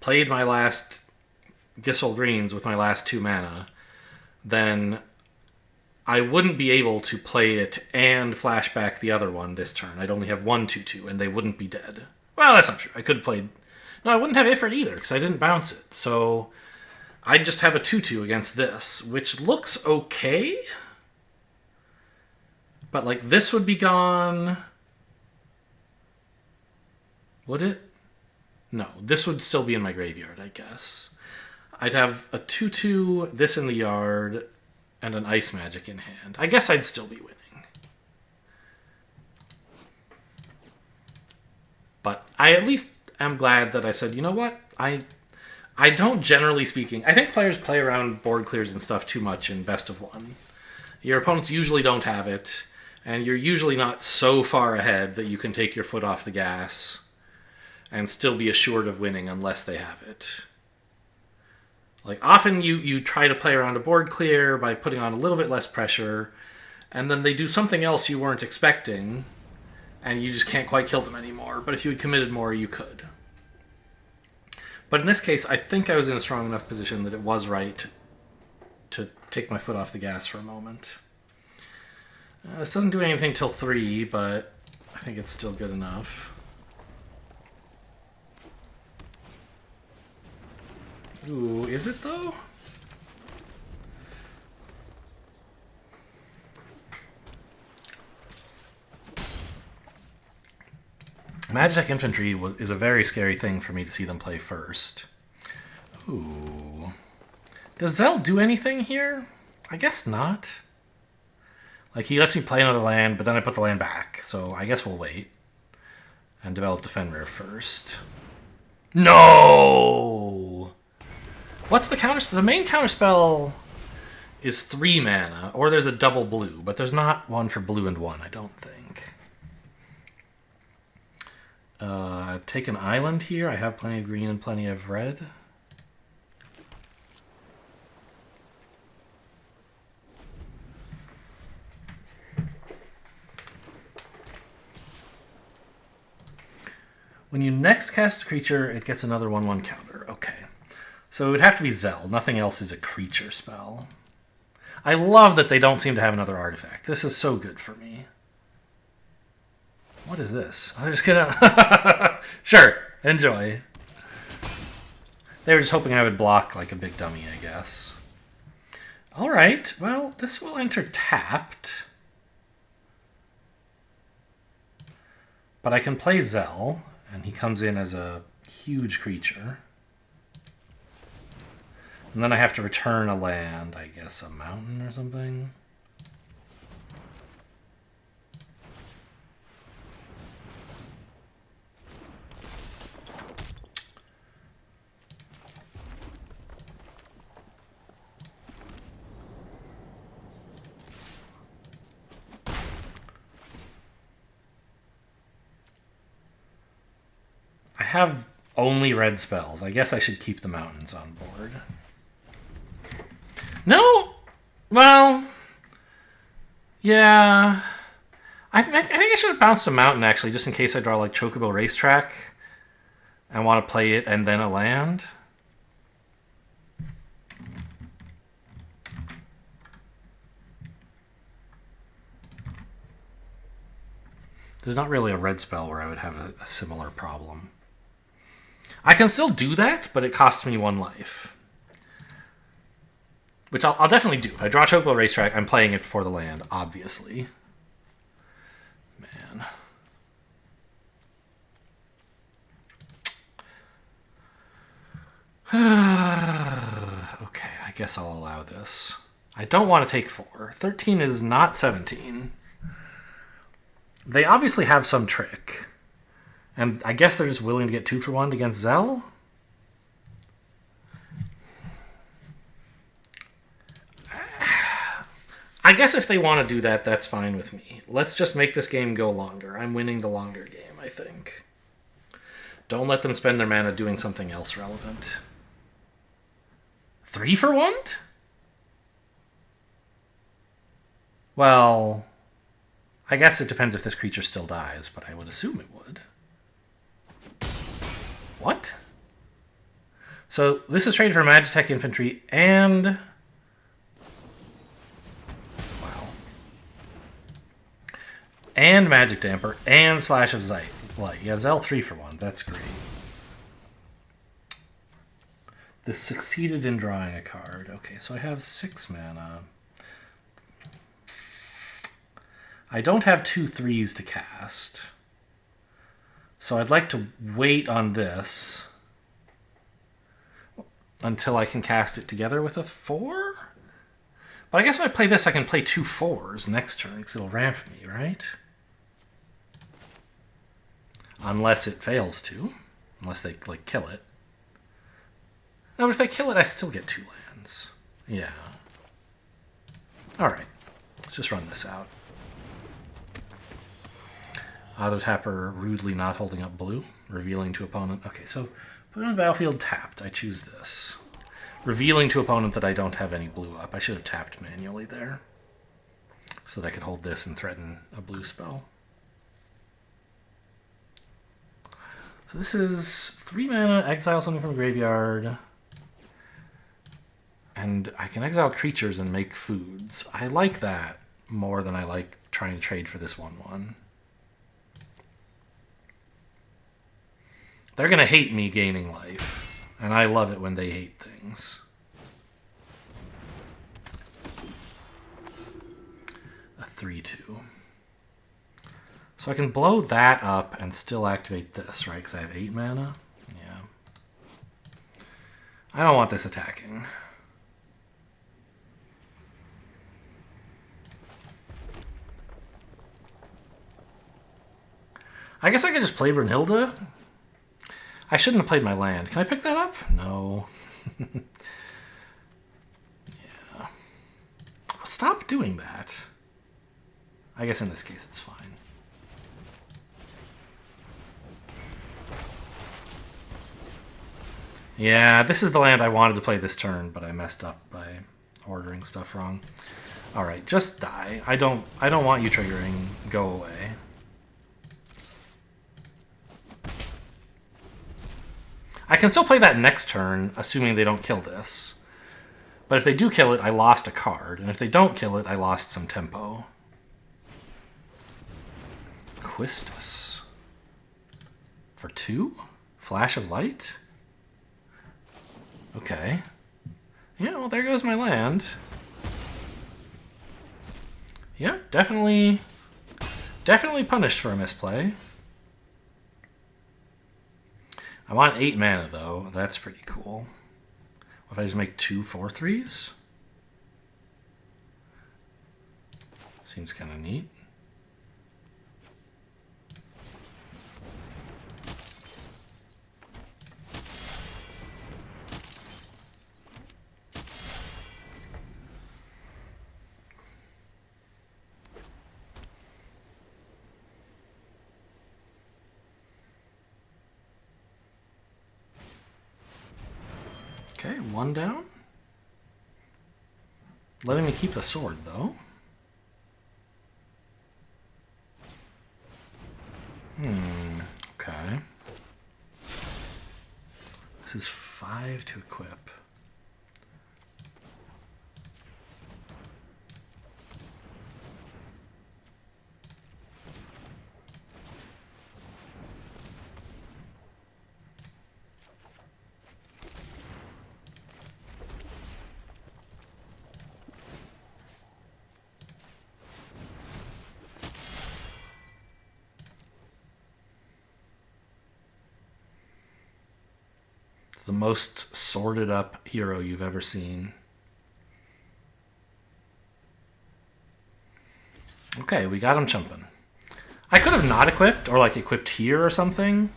played my last Gissel Greens with my last 2 mana, then I wouldn't be able to play it and flashback the other one this turn. I'd only have 1 2/2, and they wouldn't be dead. Well, that's not true. I could have played... No, I wouldn't have Ifrit either, because I didn't bounce it. So I'd just have a 2/2 against this, which looks okay. But, like, this would be gone. Would it? No, this would still be in my graveyard, I guess. I'd have a 2/2, this in the yard, and an Ice Magic in hand. I guess I'd still be winning. But I at least am glad that I said, you know what? I don't, generally speaking, I think players play around board clears and stuff too much in best of one. Your opponents usually don't have it, and you're usually not so far ahead that you can take your foot off the gas and still be assured of winning unless they have it. Like, often you try to play around a board clear by putting on a little bit less pressure, and then they do something else you weren't expecting, and you just can't quite kill them anymore. But if you had committed more, you could. But in this case, I think I was in a strong enough position that it was right to take my foot off the gas for a moment. This doesn't do anything till 3, but I think it's still good enough. Ooh, is it though? Magitech Infantry is a very scary thing for me to see them play first. Ooh. Does Zell do anything here? I guess not. Like, he lets me play another land, but then I put the land back. So I guess we'll wait. And develop the Fenrir first. No! What's the counterspell? The main counterspell is 3 mana, or there's a double blue, but there's not one for blue and 1, I don't think. Take an island here. I have plenty of green and plenty of red. When you next cast a creature, it gets another 1/1 counter. Okay. So it would have to be Zell. Nothing else is a creature spell. I love that they don't seem to have another artifact. This is so good for me. What is this? I'm just gonna... Sure, enjoy. They were just hoping I would block like a big dummy, I guess. Alright, well, this will enter tapped. But I can play Zell, and he comes in as a huge creature. And then I have to return a land, I guess a mountain or something. I have only red spells. I guess I should keep the mountains on board. No! Well... Yeah... I think I should have bounced a mountain, actually, just in case I draw, like, Chocobo Racetrack and want to play it and then a land. There's not really a red spell where I would have a similar problem. I can still do that, but it costs me 1 life. Which I'll definitely do. If I draw Chocobo Racetrack, I'm playing it before the land, obviously. Man. Okay, I guess I'll allow this. I don't want to take 4. 13 is not 17. They obviously have some trick. And I guess they're just willing to get 2 for 1 against Zell? I guess if they want to do that, that's fine with me. Let's just make this game go longer. I'm winning the longer game, I think. Don't let them spend their mana doing something else relevant. 3 for 1? Well, I guess it depends if this creature still dies, but I would assume it would. What? So this is traded for Magitech Infantry and... and Magic Damper, and Slash of Light. Yeah, Zell 3 for 1. That's great. This succeeded in drawing a card. Okay, so I have 6 mana. I don't have 2/3s to cast. So I'd like to wait on this until I can cast it together with a 4? But I guess if I play this, I can play 2 4s next turn, because it'll ramp me, right? Unless it fails to. Unless they, like, kill it. No, but if they kill it, I still get 2 lands. Yeah. Alright. Let's just run this out. Auto tapper rudely not holding up blue. Revealing to opponent. Okay, so put it on the battlefield tapped. I choose this. Revealing to opponent that I don't have any blue up. I should have tapped manually there. So that I could hold this and threaten a blue spell. So this is 3 mana, exile something from the graveyard. And I can exile creatures and make foods. I like that more than I like trying to trade for this 1/1. They're going to hate me gaining life. And I love it when they hate things. A 3/2. So I can blow that up and still activate this, right? Because I have 8 mana. Yeah. I don't want this attacking. I guess I could just play Brunhilde. I shouldn't have played my land. Can I pick that up? No. Yeah. Stop doing that. I guess in this case it's fine. Yeah, this is the land I wanted to play this turn, but I messed up by ordering stuff wrong. Alright, just die. I don't want you triggering. Go away. I can still play that next turn, assuming they don't kill this. But if they do kill it, I lost a card. And if they don't kill it, I lost some tempo. Quistis. For 2? Flash of Light? Okay. Yeah, well, there goes my land. Yeah, definitely punished for a misplay. I want 8 mana, though. That's pretty cool. What if I just make 2 4/3s? Seems kind of neat. Okay, 1 down. Letting me keep the sword, though. Okay. This is 5 to equip. The most sorted up hero you've ever seen. Okay, we got him chumping. I could have not equipped, or like equipped here or something.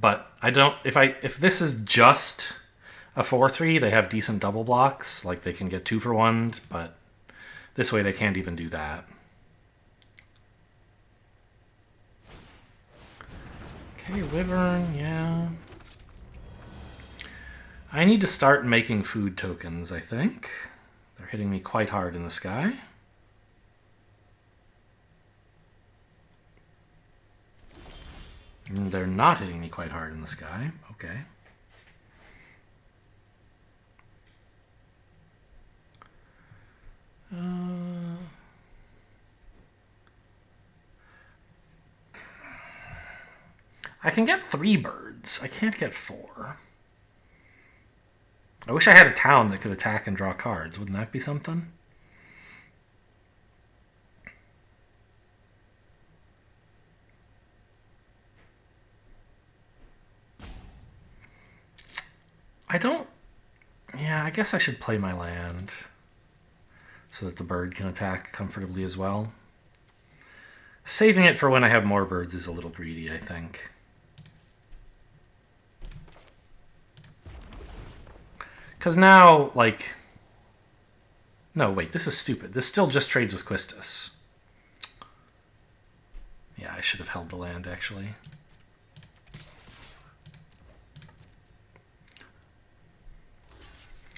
But I don't. If this is just a 4/3, they have decent double blocks. Like they can get 2 for 1, but this way they can't even do that. Okay, Wyvern, yeah. I need to start making food tokens, I think. They're hitting me quite hard in the sky. And they're not hitting me quite hard in the sky. Okay. I can get 3 birds. I can't get 4. I wish I had a town that could attack and draw cards. Wouldn't that be something? I don't... Yeah, I guess I should play my land so that the bird can attack comfortably as well. Saving it for when I have more birds is a little greedy, I think. Because now, like... No, wait, this is stupid. This still just trades with Quistis. Yeah, I should have held the land, actually.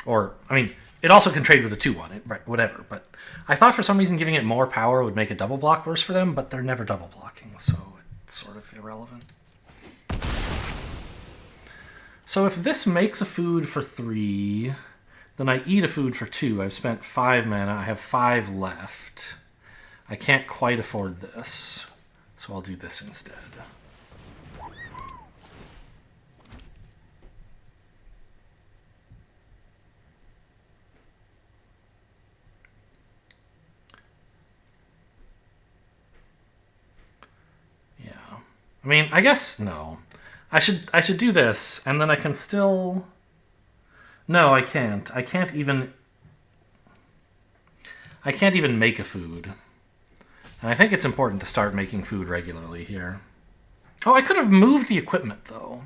Or, I mean, it also can trade with a 2-1, right, whatever. But I thought for some reason giving it more power would make a double block worse for them, but they're never double blocking, so it's sort of irrelevant. So if this makes a food for 3, then I eat a food for 2. I've spent 5 mana. I have 5 left. I can't quite afford this, so I'll do this instead. Yeah. I mean, I guess no. I should do this, and then I can still... No, I can't. I can't even make a food. And I think it's important to start making food regularly here. Oh, I could have moved the equipment, though.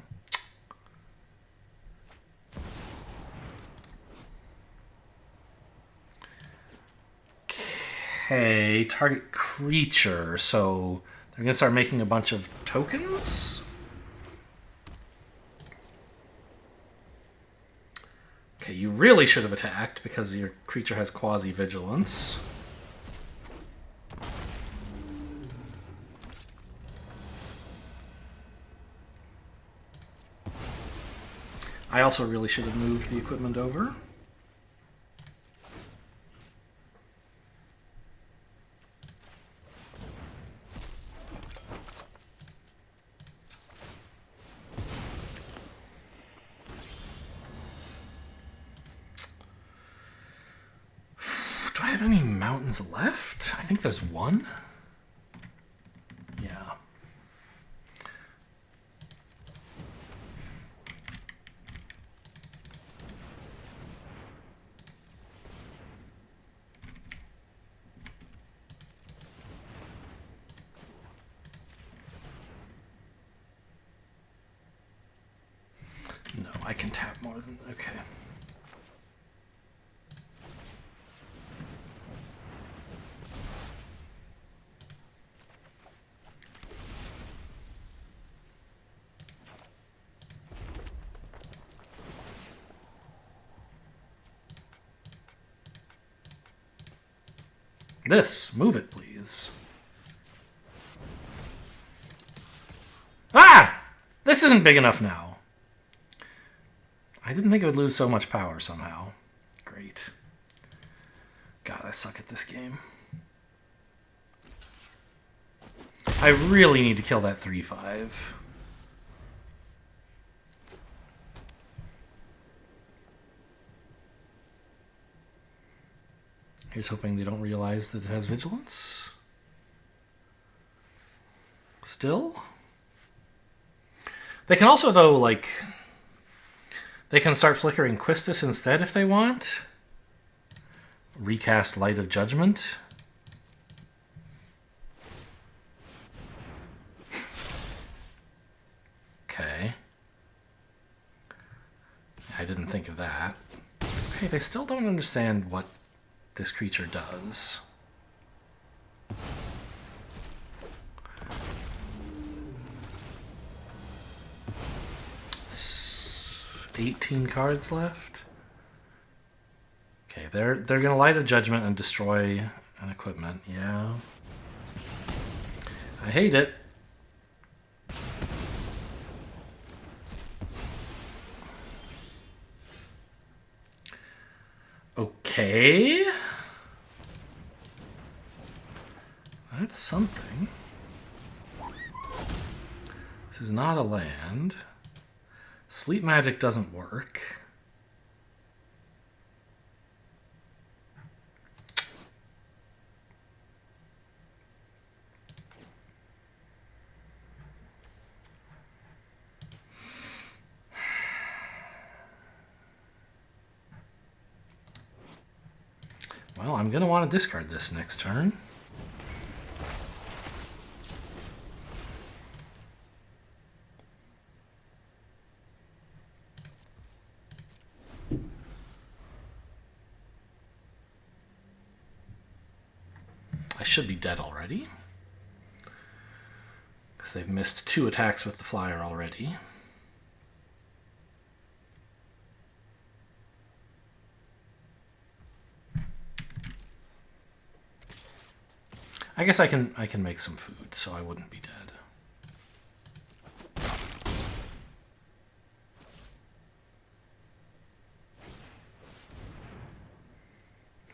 Okay, target creature. So they're going to start making a bunch of tokens? Okay, you really should have attacked because your creature has quasi-vigilance. I also really should have moved the equipment over. Do I have any mountains left? I think there's one. Yeah. No, I can tap more than... Okay. This. Move it, please. Ah! This isn't big enough now. I didn't think it would lose so much power somehow. Great. God, I suck at this game. I really need to kill that 3/5. Here's hoping they don't realize that it has vigilance. Still? They can also, though, like... They can start flickering Quistis instead if they want. Recast Light of Judgment. Okay. I didn't think of that. Okay, they still don't understand what this creature does. 18 cards left. Okay, they're gonna Light a Judgment and destroy an equipment. Yeah, I hate it. Okay, that's something. This is not a land. Sleep magic doesn't work. Well, I'm going to want to discard this next turn. I should be dead already, because they've missed 2 attacks with the flyer already. I guess I can make some food, so I wouldn't be dead.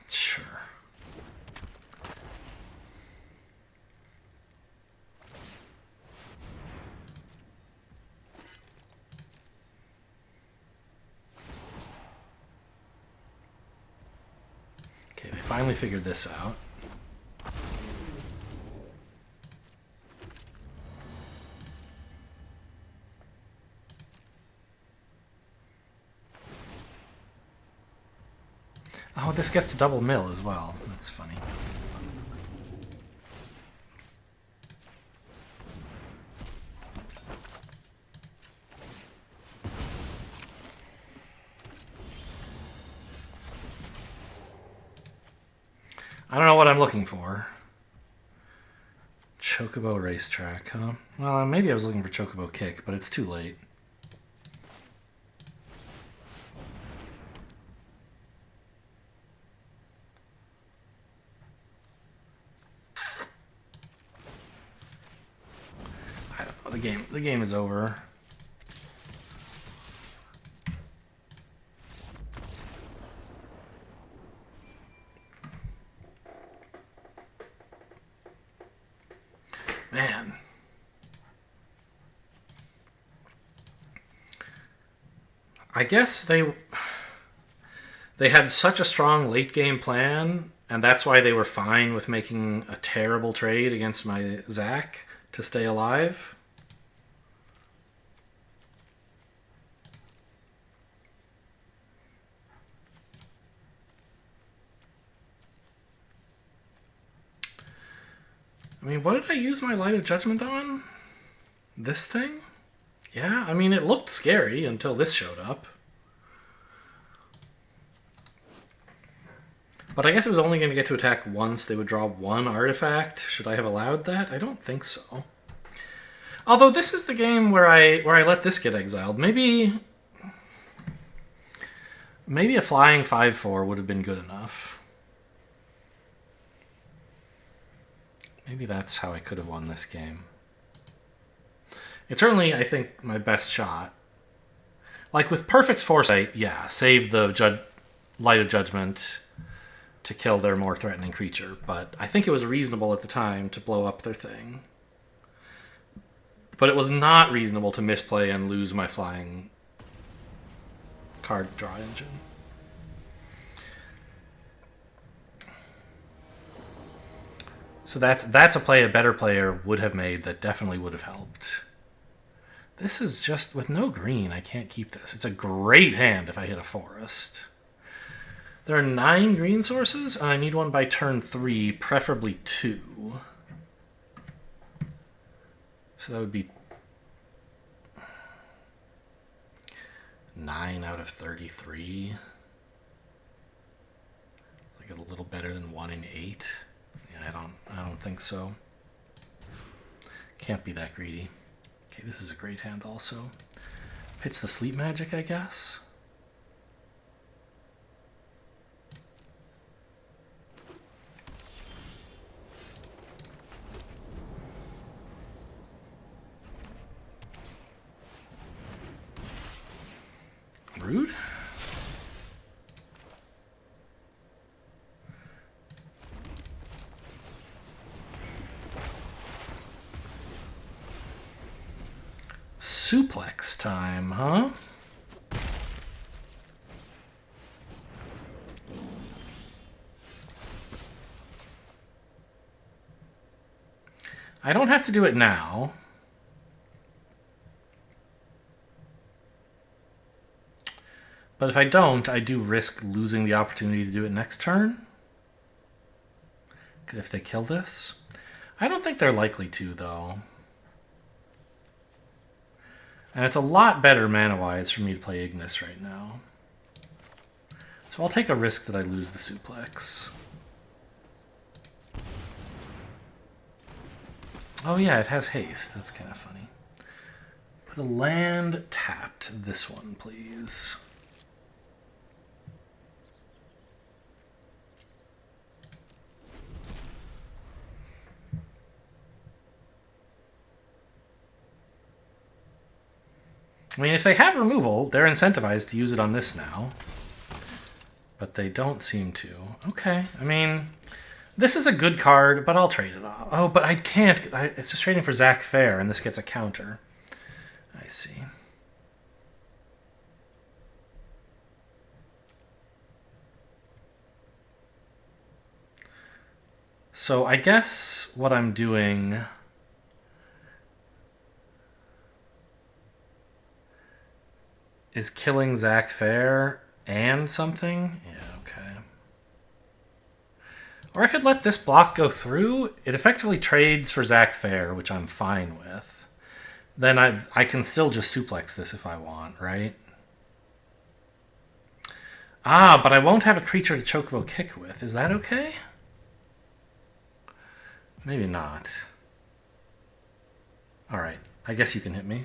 Sure. Okay, they finally figured this out. Oh, this gets to double mill as well. That's funny. I don't know what I'm looking for. Chocobo racetrack, huh? Well, maybe I was looking for Chocobo kick, but it's too late. I don't know. The game is over. Man. I guess they had such a strong late game plan, and that's why they were fine with making a terrible trade against my Zach to stay alive. I mean, what did I use my Light of Judgment on? This thing? Yeah, I mean, it looked scary until this showed up. But I guess it was only going to get to attack once. They would draw 1 artifact. Should I have allowed that? I don't think so. Although this is the game where I let this get exiled. Maybe a flying 5/4 would have been good enough. Maybe that's how I could have won this game. It's certainly, I think, my best shot. Like, with perfect foresight, yeah, save the Light of Judgment to kill their more threatening creature. But I think it was reasonable at the time to blow up their thing. But it was not reasonable to misplay and lose my flying card draw engine. So that's a play a better player would have made that definitely would have helped. This is just, with no green, I can't keep this. It's a great hand if I hit a forest. There are 9 green sources, and I need one by turn 3, preferably 2. So that would be 9 out of 33. Like a little better than 1 in 8. Yeah, I don't think so. Can't be that greedy. Okay, this is a great hand also. Pitch the sleep magic, I guess. Rude. Suplex time, huh? I don't have to do it now. But if I don't, I do risk losing the opportunity to do it next turn. if they kill this. I don't think they're likely to, though. And it's a lot better mana-wise for me to play Ignis right now. So I'll take a risk that I lose the suplex. Oh yeah, it has haste. That's kind of funny. Put a land tapped. This one, please. I mean, if they have removal, they're incentivized to use it on this now. But they don't seem to. Okay, I mean, this is a good card, but I'll trade it off. Oh, but I can't. It's just trading for Zach Fair, and this gets a counter. I see. So I guess what I'm doing... is killing Zach Fair and something? Yeah, okay. Or I could let this block go through. It effectively trades for Zach Fair, which I'm fine with. Then I can still just suplex this if I want, right? Ah, but I won't have a creature to Chocobo kick with. Is that okay? Maybe not. Alright, I guess you can hit me.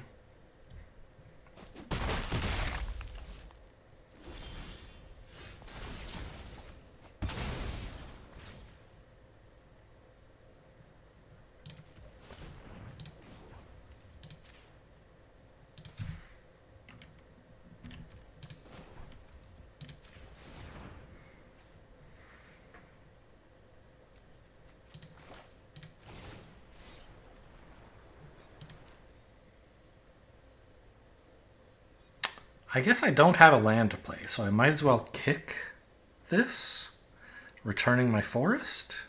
I guess I don't have a land to play, so I might as well kick this, returning my forest.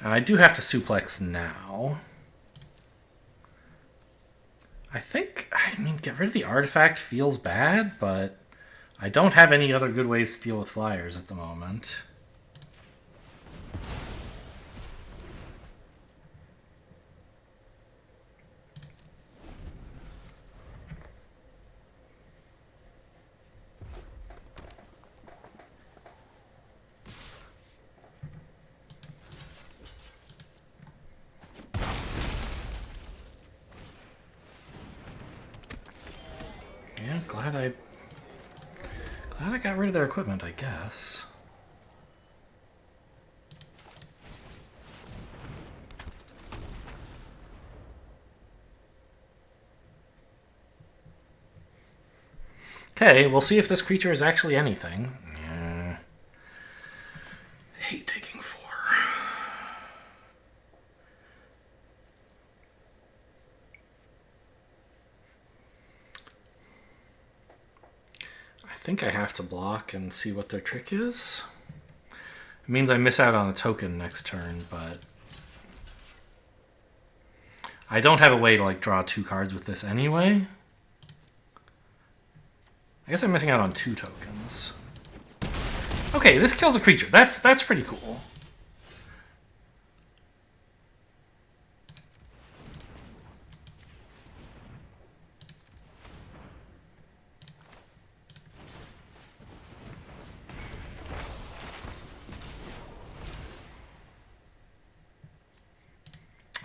And I do have to suplex now. I mean, get rid of the artifact feels bad, but I don't have any other good ways to deal with flyers at the moment. Yeah, glad I got rid of their equipment, I guess. Okay, we'll see if this creature is actually anything. Yeah. I hate taking 4. I think I have to block and see what their trick is. It means I miss out on a token next turn, but I don't have a way to like draw 2 cards with this anyway. I guess I'm missing out on 2 tokens. Okay, this kills a creature. That's pretty cool.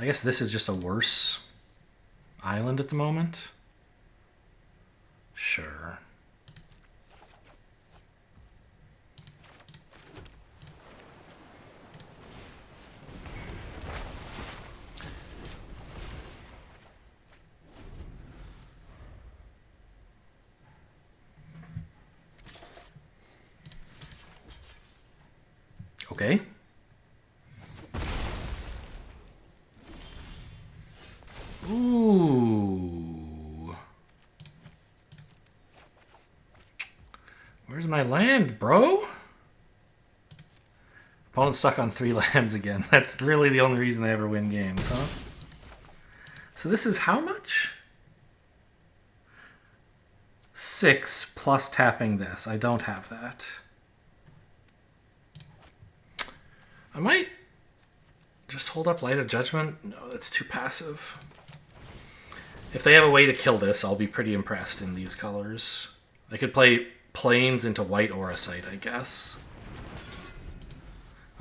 I guess this is just a worse island at the moment. Sure. Okay. Ooh. Where's my land, bro? Opponent's stuck on 3 lands again. That's really the only reason I ever win games, huh? So this is how much? 6 plus tapping this. I don't have that. I might just hold up Light of Judgment. No, that's too passive. If they have a way to kill this, I'll be pretty impressed in these colors. They could play Plains into White Auracite, I guess.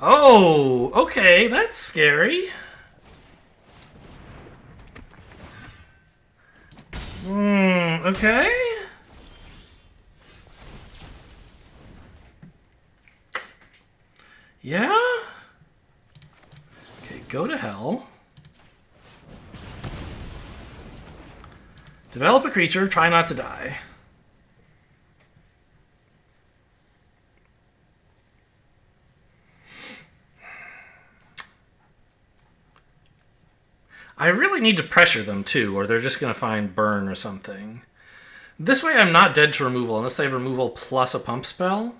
Oh, okay, that's scary. Okay. Yeah? Okay, go to hell. Develop a creature, try not to die. I really need to pressure them too, or they're just going to find burn or something. This way I'm not dead to removal unless they have removal plus a pump spell.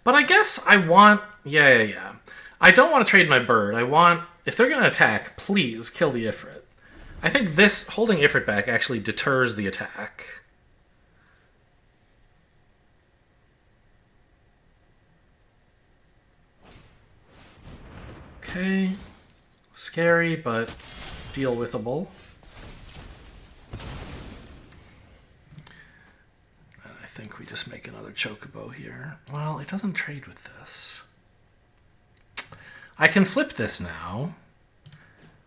But I guess I want... Yeah. I don't want to trade my bird. I want... If they're going to attack, please kill the Ifrit. I think this, holding Ifrit back, actually deters the attack. Okay. Scary, but deal withable. And I think we just make another Chocobo here. Well, it doesn't trade with this. I can flip this now,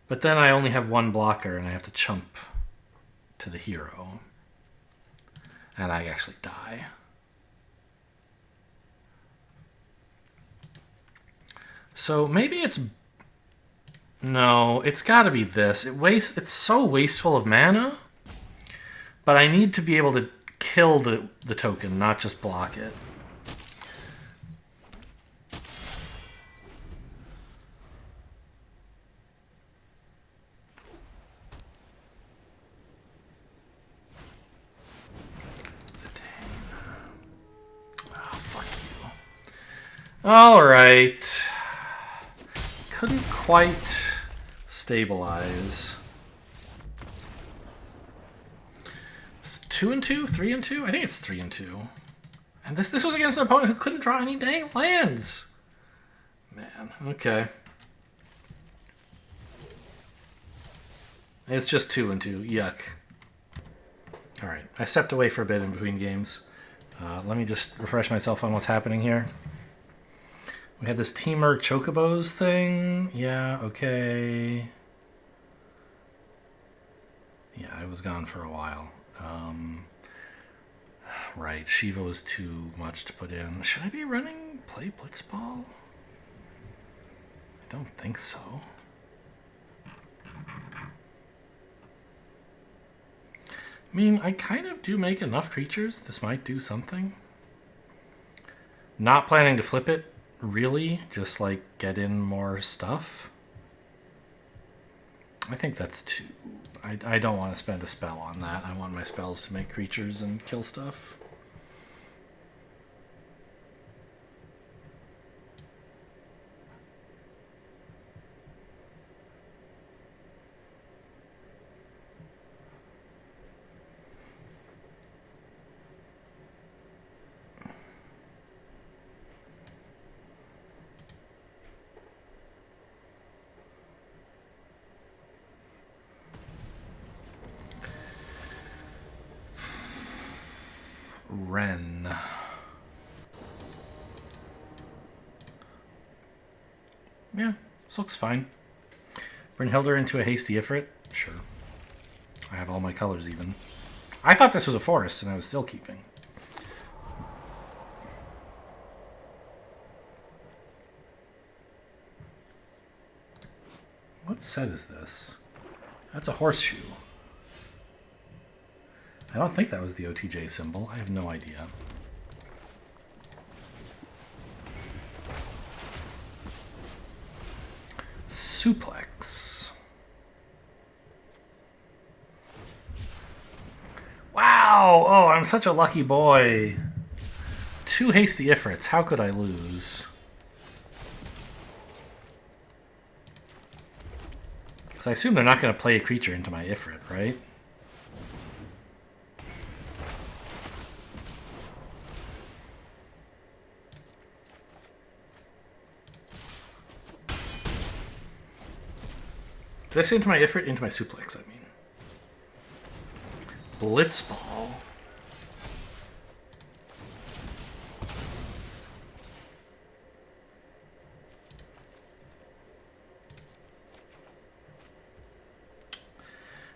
but then I only have 1 blocker and I have to chump to the hero. And I actually die. So maybe it's... No, it's got to be this. It's so wasteful of mana. But I need to be able to kill the token, not just block it. Oh, fuck you. Alright. Couldn't quite stabilize. It's 2 and 2, 3 and 2. I think it's 3 and 2. And this was against an opponent who couldn't draw any dang lands. Man, okay. It's just 2 and 2. Yuck. All right, I stepped away for a bit in between games. Let me just refresh myself on what's happening here. We had this Teamer Chocobos thing. Yeah, okay. Yeah, I was gone for a while. Right, Shiva was too much to put in. Should I be running Play Blitzball? I don't think so. I mean, I kind of do make enough creatures. This might do something. Not planning to flip it, really. Just, like, get in more stuff. I think that's too... I don't want to spend a spell on that. I want my spells to make creatures and kill stuff. Ren. Yeah, this looks fine. Brynhildr into a hasty Ifrit? Sure. I have all my colors even. I thought this was a forest and I was still keeping. What set is this? That's a horseshoe. I don't think that was the OTJ symbol. I have no idea. suplex. Wow! Oh, I'm such a lucky boy. 2 hasty Ifrits. How could I lose? Because I assume they're not going to play a creature into my Ifrit, right? Did I say into my Ifrit? Into my suplex, I mean. Blitzball.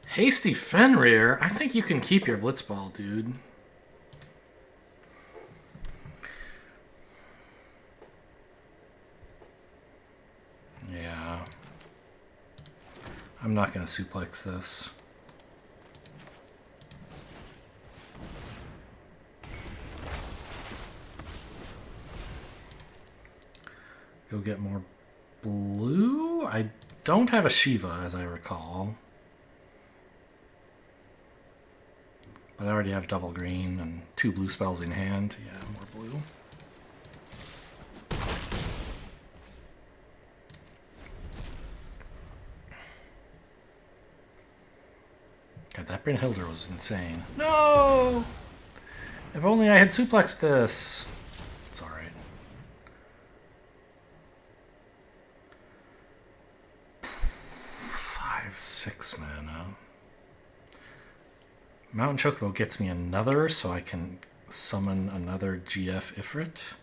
Hasty Fenrir? I think you can keep your Blitzball, dude. Yeah. I'm not going to suplex this. Go get more blue? I don't have a Shiva, as I recall. But I already have double green and 2 blue spells in hand. Yeah, more blue. God, that Brynhildr was insane. No! If only I had suplexed this. It's alright. 5/6 mana. Mountain Chocobo gets me another, so I can summon another GF Ifrit.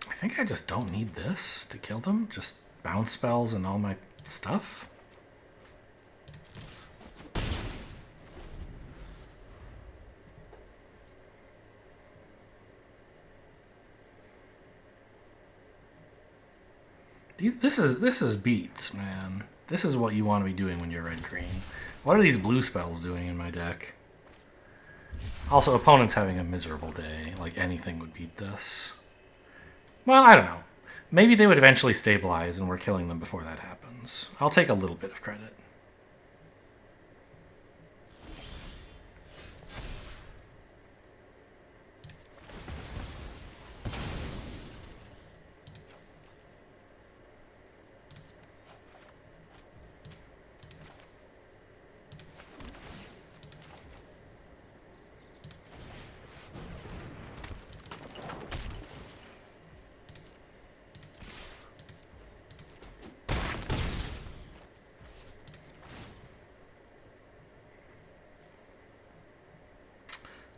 I think I just don't need this to kill them. Just bounce spells and all my stuff. This is beats, man. This is what you want to be doing when you're red-green. What are these blue spells doing in my deck? Also, opponent's having a miserable day. Like, anything would beat this. Well, I don't know. Maybe they would eventually stabilize and we're killing them before that happens. I'll take a little bit of credit.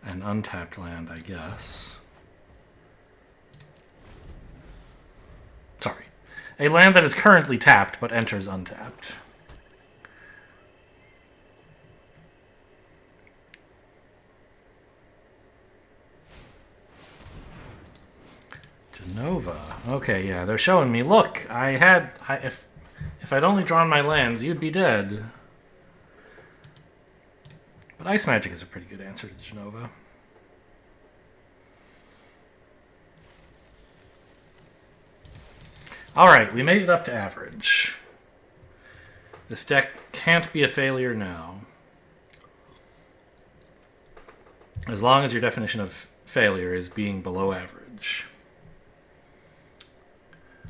An untapped land, I guess. Sorry. A land that is currently tapped but enters untapped. Genova. Okay, yeah, they're showing me. Look, if I'd only drawn my lands, you'd be dead. But Ice Magic is a pretty good answer to Genova. Alright, we made it up to average. This deck can't be a failure now. As long as your definition of failure is being below average.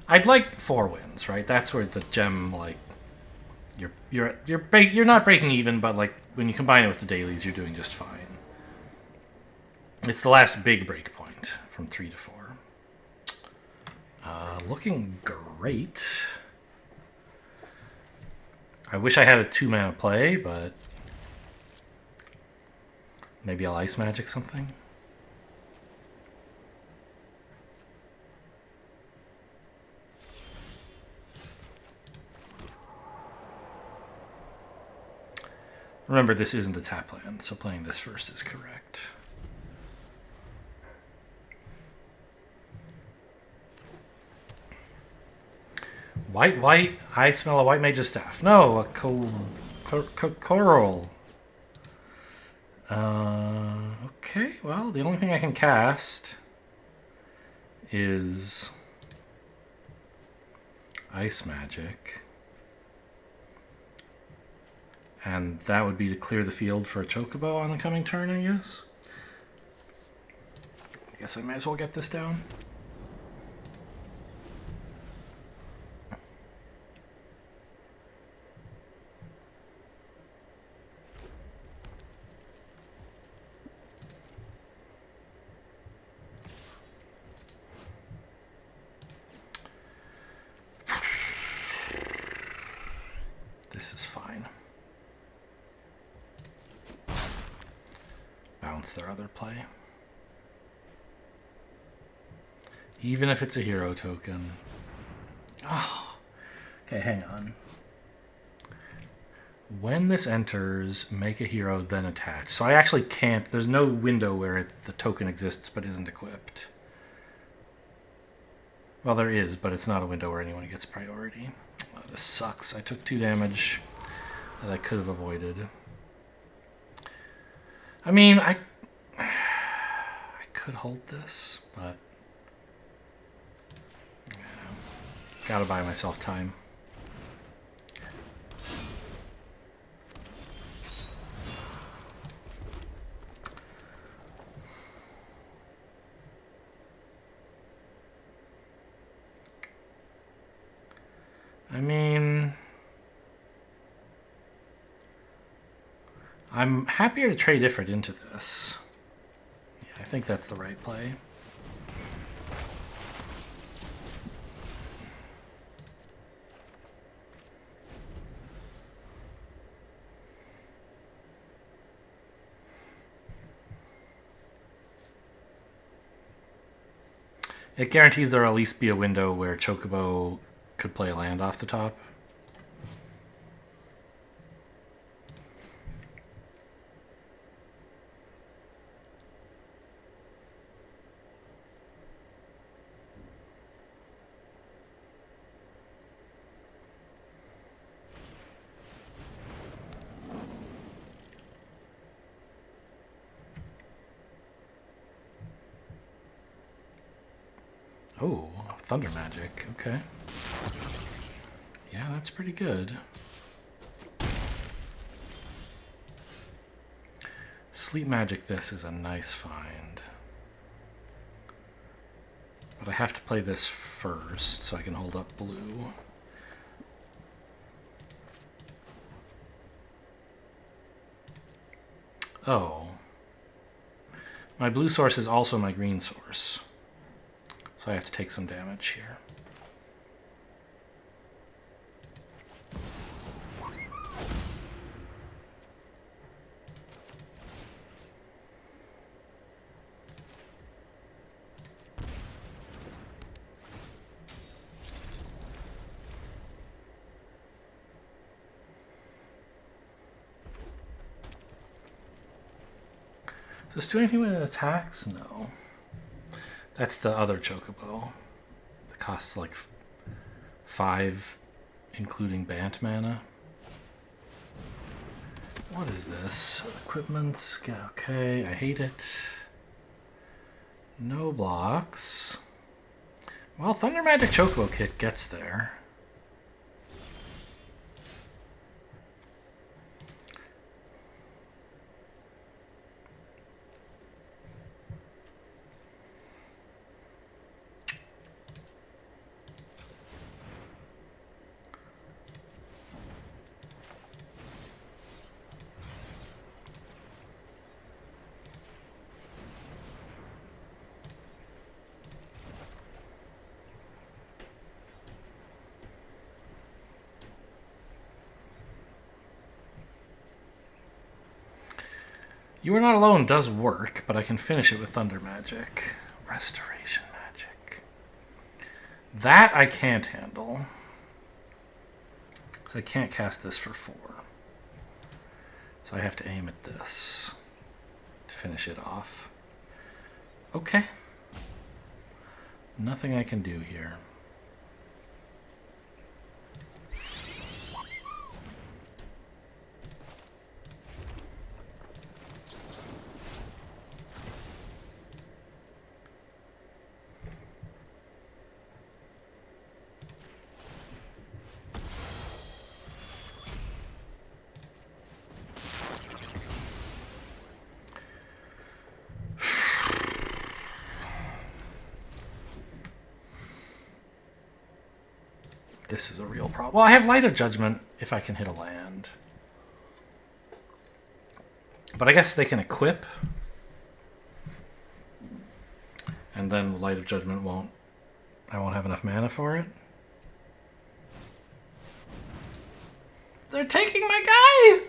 I'd like 4 wins, right? That's where the gem, like, you're not breaking even, but like when you combine it with the dailies, you're doing just fine. It's the last big break point from 3 to 4. Looking great. I wish I had a 2-mana play, but maybe I'll Ice Magic something. Remember, this isn't a tap land, so playing this first is correct. White, I smell a White Mage's Staff. No, a Coral. Okay, well, the only thing I can cast is Ice Magic. And that would be to clear the field for a Chocobo on the coming turn, I guess. I guess I may as well get this down. This is fine. Bounce their other play. Even if it's a hero token. Oh, okay, hang on. When this enters, make a hero, then attach. So I actually can't. There's no window where the token exists but isn't equipped. Well, there is, but it's not a window where anyone gets priority. Oh, this sucks. I took 2 damage that I could have avoided. I mean, I could hold this, but yeah, gotta buy myself time. I mean, I'm happier to trade Ifrit into this. Yeah, I think that's the right play. It guarantees there'll at least be a window where Chocobo could play a land off the top. Oh, Thunder Magic. Okay. Yeah, that's pretty good. Sleep Magic this is a nice find. But I have to play this first so I can hold up blue. Oh. My blue source is also my green source. So I have to take some damage here. Does this do anything when it attacks? No. That's the other Chocobo. It costs like 5, including Bant mana. What is this? Equipments. Okay, I hate it. No blocks. Well, Thunder Magic Chocobo kit gets there. You Are Not Alone does work, but I can finish it with Thunder Magic. Restoration Magic. That I can't handle. So I can't cast this for 4. So I have to aim at this to finish it off. Okay. Nothing I can do here. This is a real problem. Well, I have Light of Judgment if I can hit a land. But I guess they can equip. And then Light of Judgment won't... I won't have enough mana for it. They're taking my guy!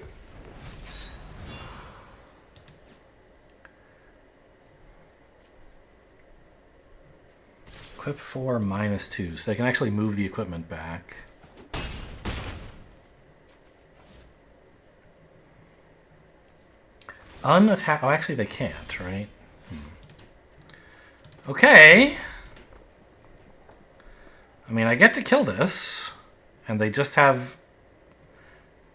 Equip 4, -2. So they can actually move the equipment back. Unattack. Oh, actually they can't, right? Okay. I mean, I get to kill this, and they just have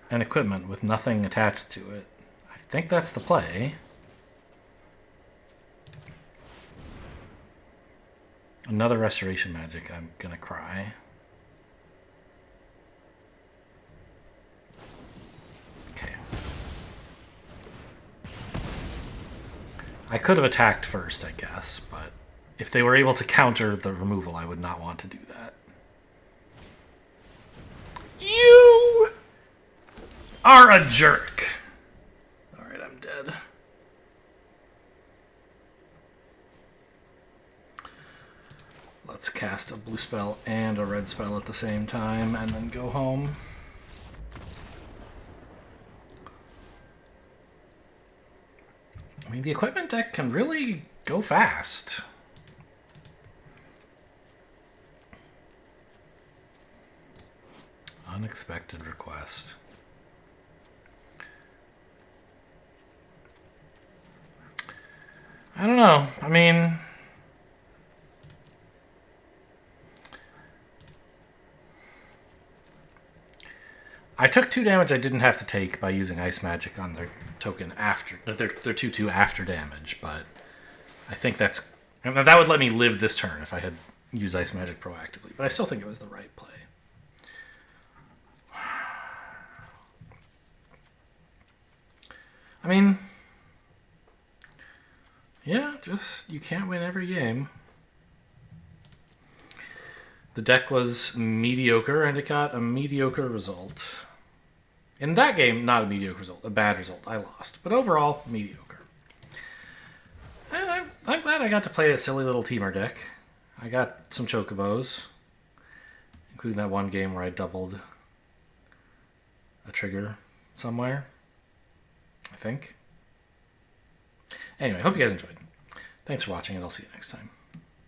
an equipment with nothing attached to it. I think that's the play. Another restoration magic. I'm gonna cry. Okay. I could have attacked first, I guess, but if they were able to counter the removal, I would not want to do that. You are a jerk. Alright, I'm dead. Let's cast a blue spell and a red spell at the same time and then go home. I mean, the equipment deck can really go fast. Unexpected request. I don't know. I mean... I took 2 damage I didn't have to take by using Ice Magic on their token after... Their 2/2 after damage, but I think that's... That would let me live this turn if I had used Ice Magic proactively, but I still think it was the right play. I mean... Yeah, just... You can't win every game. The deck was mediocre, and it got a mediocre result. In that game, not a mediocre result, a bad result. I lost. But overall, mediocre. And I'm glad I got to play a silly little teamer deck. I got some Chocobos, including that one game where I doubled a trigger somewhere, I think. Anyway, hope you guys enjoyed. Thanks for watching, and I'll see you next time.